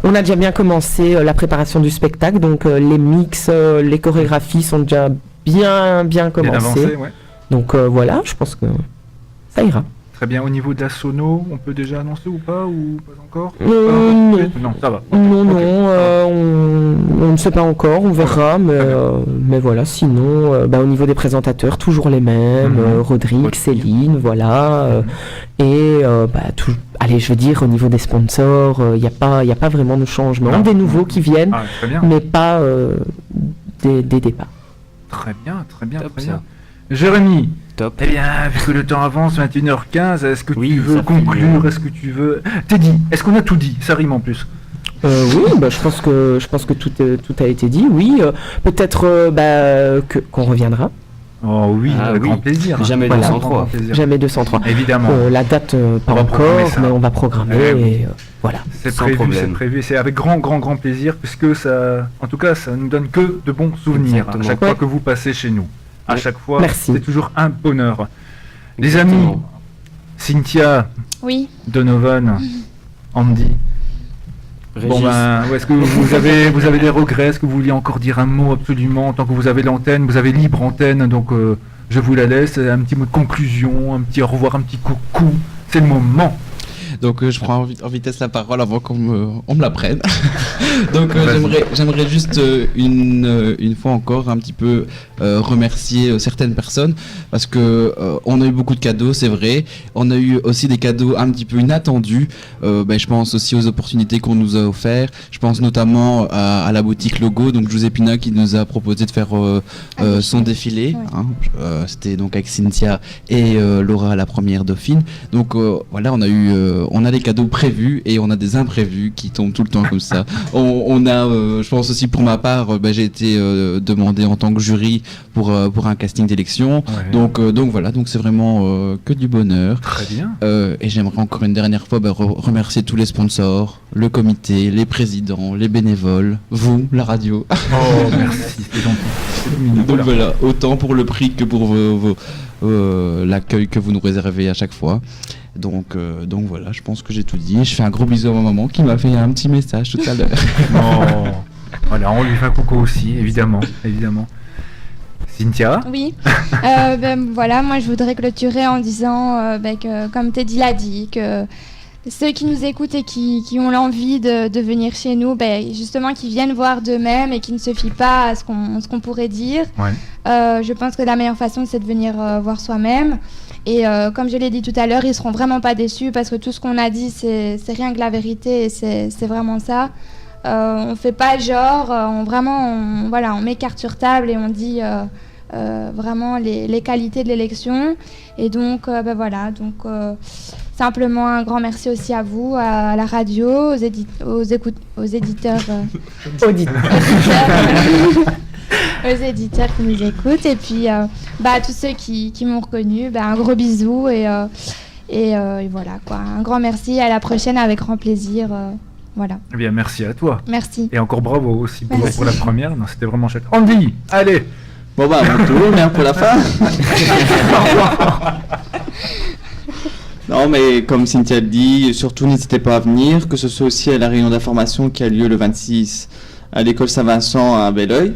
on a déjà bien commencé la préparation du spectacle, donc les mix, les chorégraphies sont déjà bien Bien commencées. avancé, ouais. Donc voilà, je pense que ça ira. Très bien. Au niveau de la sono, on peut déjà annoncer ou pas encore? Non. Non, ça va. Non, Ok. on ne sait pas encore, on verra, mais voilà, sinon, au niveau des présentateurs, toujours les mêmes, Rodrigue, Céline, voilà, et allez, je veux dire, au niveau des sponsors, il n'y a pas vraiment de changement, Non. des nouveaux qui viennent, Ah, très bien. mais pas des départs. Très bien, très bien, Top, très ça. bien. Jérémy, Top. eh bien, vu que le temps avance, 21h15, est-ce que Oui, tu veux ça fait conclure? bien. Est-ce que tu veux... Teddy, est-ce qu'on a tout dit? Ça rime en plus. Oui, je pense que tout a été dit, oui, peut-être qu'on reviendra, Oh oui, Ah avec oui. grand plaisir. Jamais Voilà. 203. Grand plaisir. jamais 203. Évidemment. La date, pas On va encore, programmer ça. mais on va programmer, Oui. et voilà. C'est Sans prévu, problème. c'est prévu. C'est avec grand plaisir, puisque ça, en tout cas, ça nous donne que de bons souvenirs Exactement. à chaque Ouais. fois que vous passez chez nous. À Ouais. chaque fois, Merci. c'est toujours un bonheur. Les Exactement. amis, Cynthia, Oui. Donovan, Andy. Bon Régis. est-ce que vous avez des regrets? Est-ce que vous vouliez encore dire un mot absolument? Tant que vous avez l'antenne, vous avez libre antenne, donc je vous la laisse. Un petit mot de conclusion, un petit au revoir, un petit coucou. C'est le moment. Donc je prends en vitesse la parole avant qu'on me la prenne. Donc Vas-y. j'aimerais juste une fois encore un petit peu remercier certaines personnes parce que on a eu beaucoup de cadeaux, c'est vrai. On a eu aussi des cadeaux un petit peu inattendus. Je pense aussi aux opportunités qu'on nous a offertes. Je pense notamment à la boutique Logo, donc José Pina qui nous a proposé de faire son défilé. Ouais. Hein. C'était donc avec Cynthia et Laura, la première dauphine. Donc voilà, on a eu on a des cadeaux prévus et on a des imprévus qui tombent tout le temps comme ça. On a, je pense aussi pour ma part, j'ai été demandé en tant que jury pour un casting d'élection. Ouais. Donc voilà, donc c'est vraiment que du bonheur. Très bien. Et j'aimerais encore une dernière fois remercier tous les sponsors, le comité, les présidents, les bénévoles, vous, la radio. Oh, merci, c'est gentil. C'est mignon. Donc voilà, autant pour le prix que pour l'accueil que vous nous réservez à chaque fois. Donc voilà, je pense que j'ai tout dit. Je fais un gros bisou à ma maman qui m'a fait un petit message tout à l'heure. Oh. Voilà, on lui fait un coucou aussi, évidemment. Cynthia? Oui. Voilà, moi je voudrais clôturer en disant que, comme Teddy l'a dit, que ceux qui nous écoutent et qui ont l'envie de venir chez nous, justement, qui viennent voir d'eux-mêmes et qui ne se fient pas à ce qu'on pourrait dire. Ouais. Je pense que la meilleure façon, c'est de venir voir soi-même. Et comme je l'ai dit tout à l'heure, ils seront vraiment pas déçus parce que tout ce qu'on a dit, c'est rien que la vérité et c'est vraiment ça. On fait pas genre, on met carte sur table et on dit vraiment les qualités de l'élection. Et donc, simplement un grand merci aussi à vous, à la radio, aux éditeurs. Aux éditeurs qui nous écoutent et puis à tous ceux qui m'ont reconnu, un gros bisou et voilà quoi, un grand merci, à la prochaine avec grand plaisir, voilà. Eh bien, merci à toi. Merci. Et encore bravo aussi pour la première, non, c'était vraiment chouette. Andy, allez. Bon bah, mon tour, bien pour la fin. Non, mais comme Cynthia le dit, surtout n'hésitez pas à venir, que ce soit aussi à la réunion d'information qui a lieu le 26 à l'école Saint-Vincent à Belleuil.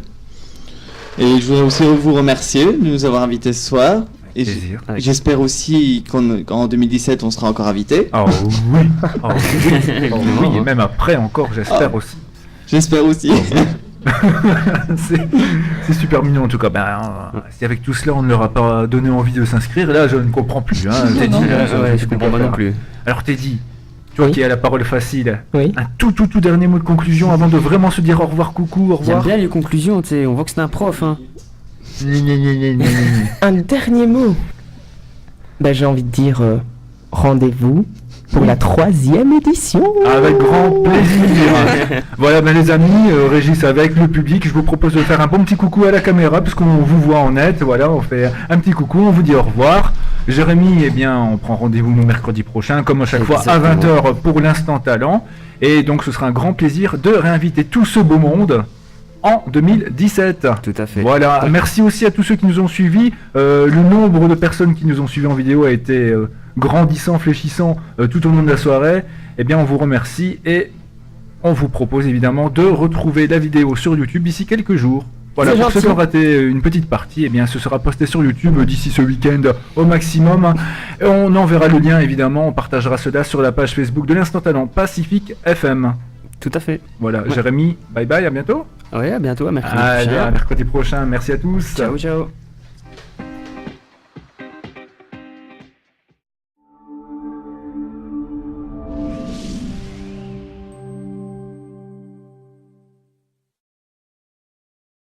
Et je voudrais aussi vous remercier de nous avoir invités ce soir. Et Plaisir. j'espère aussi qu'en 2017 on sera encore invités. Oh oui. Oh oui. Oh oui. Et même après encore, j'espère aussi. J'espère aussi. C'est super mignon en tout cas. Si avec tout cela on ne leur a pas donné envie de s'inscrire, là je ne comprends plus. Teddy, Je comprends pas non plus. Alors Teddy, toi qui as la parole facile, Oui. un tout dernier mot de conclusion avant de vraiment se dire au revoir, coucou, au J'aime revoir. bien les conclusions, tu sais, on voit que c'est un prof. Hein. Un dernier mot. J'ai envie de dire rendez-vous pour la 3e édition. Avec grand plaisir. Voilà, les amis, Régis avec le public, je vous propose de faire un bon petit coucou à la caméra puisqu'on vous voit en net. Voilà, on fait un petit coucou, on vous dit au revoir. Jérémy, on prend rendez-vous le mercredi prochain, comme à chaque fois à 20h pour l'Instant Talent. Et donc ce sera un grand plaisir de réinviter tout ce beau monde en 2017. Tout à fait. Voilà, merci aussi à tous ceux qui nous ont suivis. Le nombre de personnes qui nous ont suivis en vidéo a été grandissant, fléchissant tout au long de la soirée. On vous remercie et on vous propose évidemment de retrouver la vidéo sur YouTube d'ici quelques jours. Voilà, pour ceux qui ont raté une petite partie, ce sera posté sur YouTube d'ici ce week-end au maximum. Et on enverra le lien évidemment, on partagera cela sur la page Facebook de l'Instant Talent Pacifique FM. Tout à fait. Voilà, Jérémy, bye bye, à bientôt. Ouais, à bientôt, à mercredi Allez, prochain. à mercredi prochain, merci à tous. Ciao, ciao.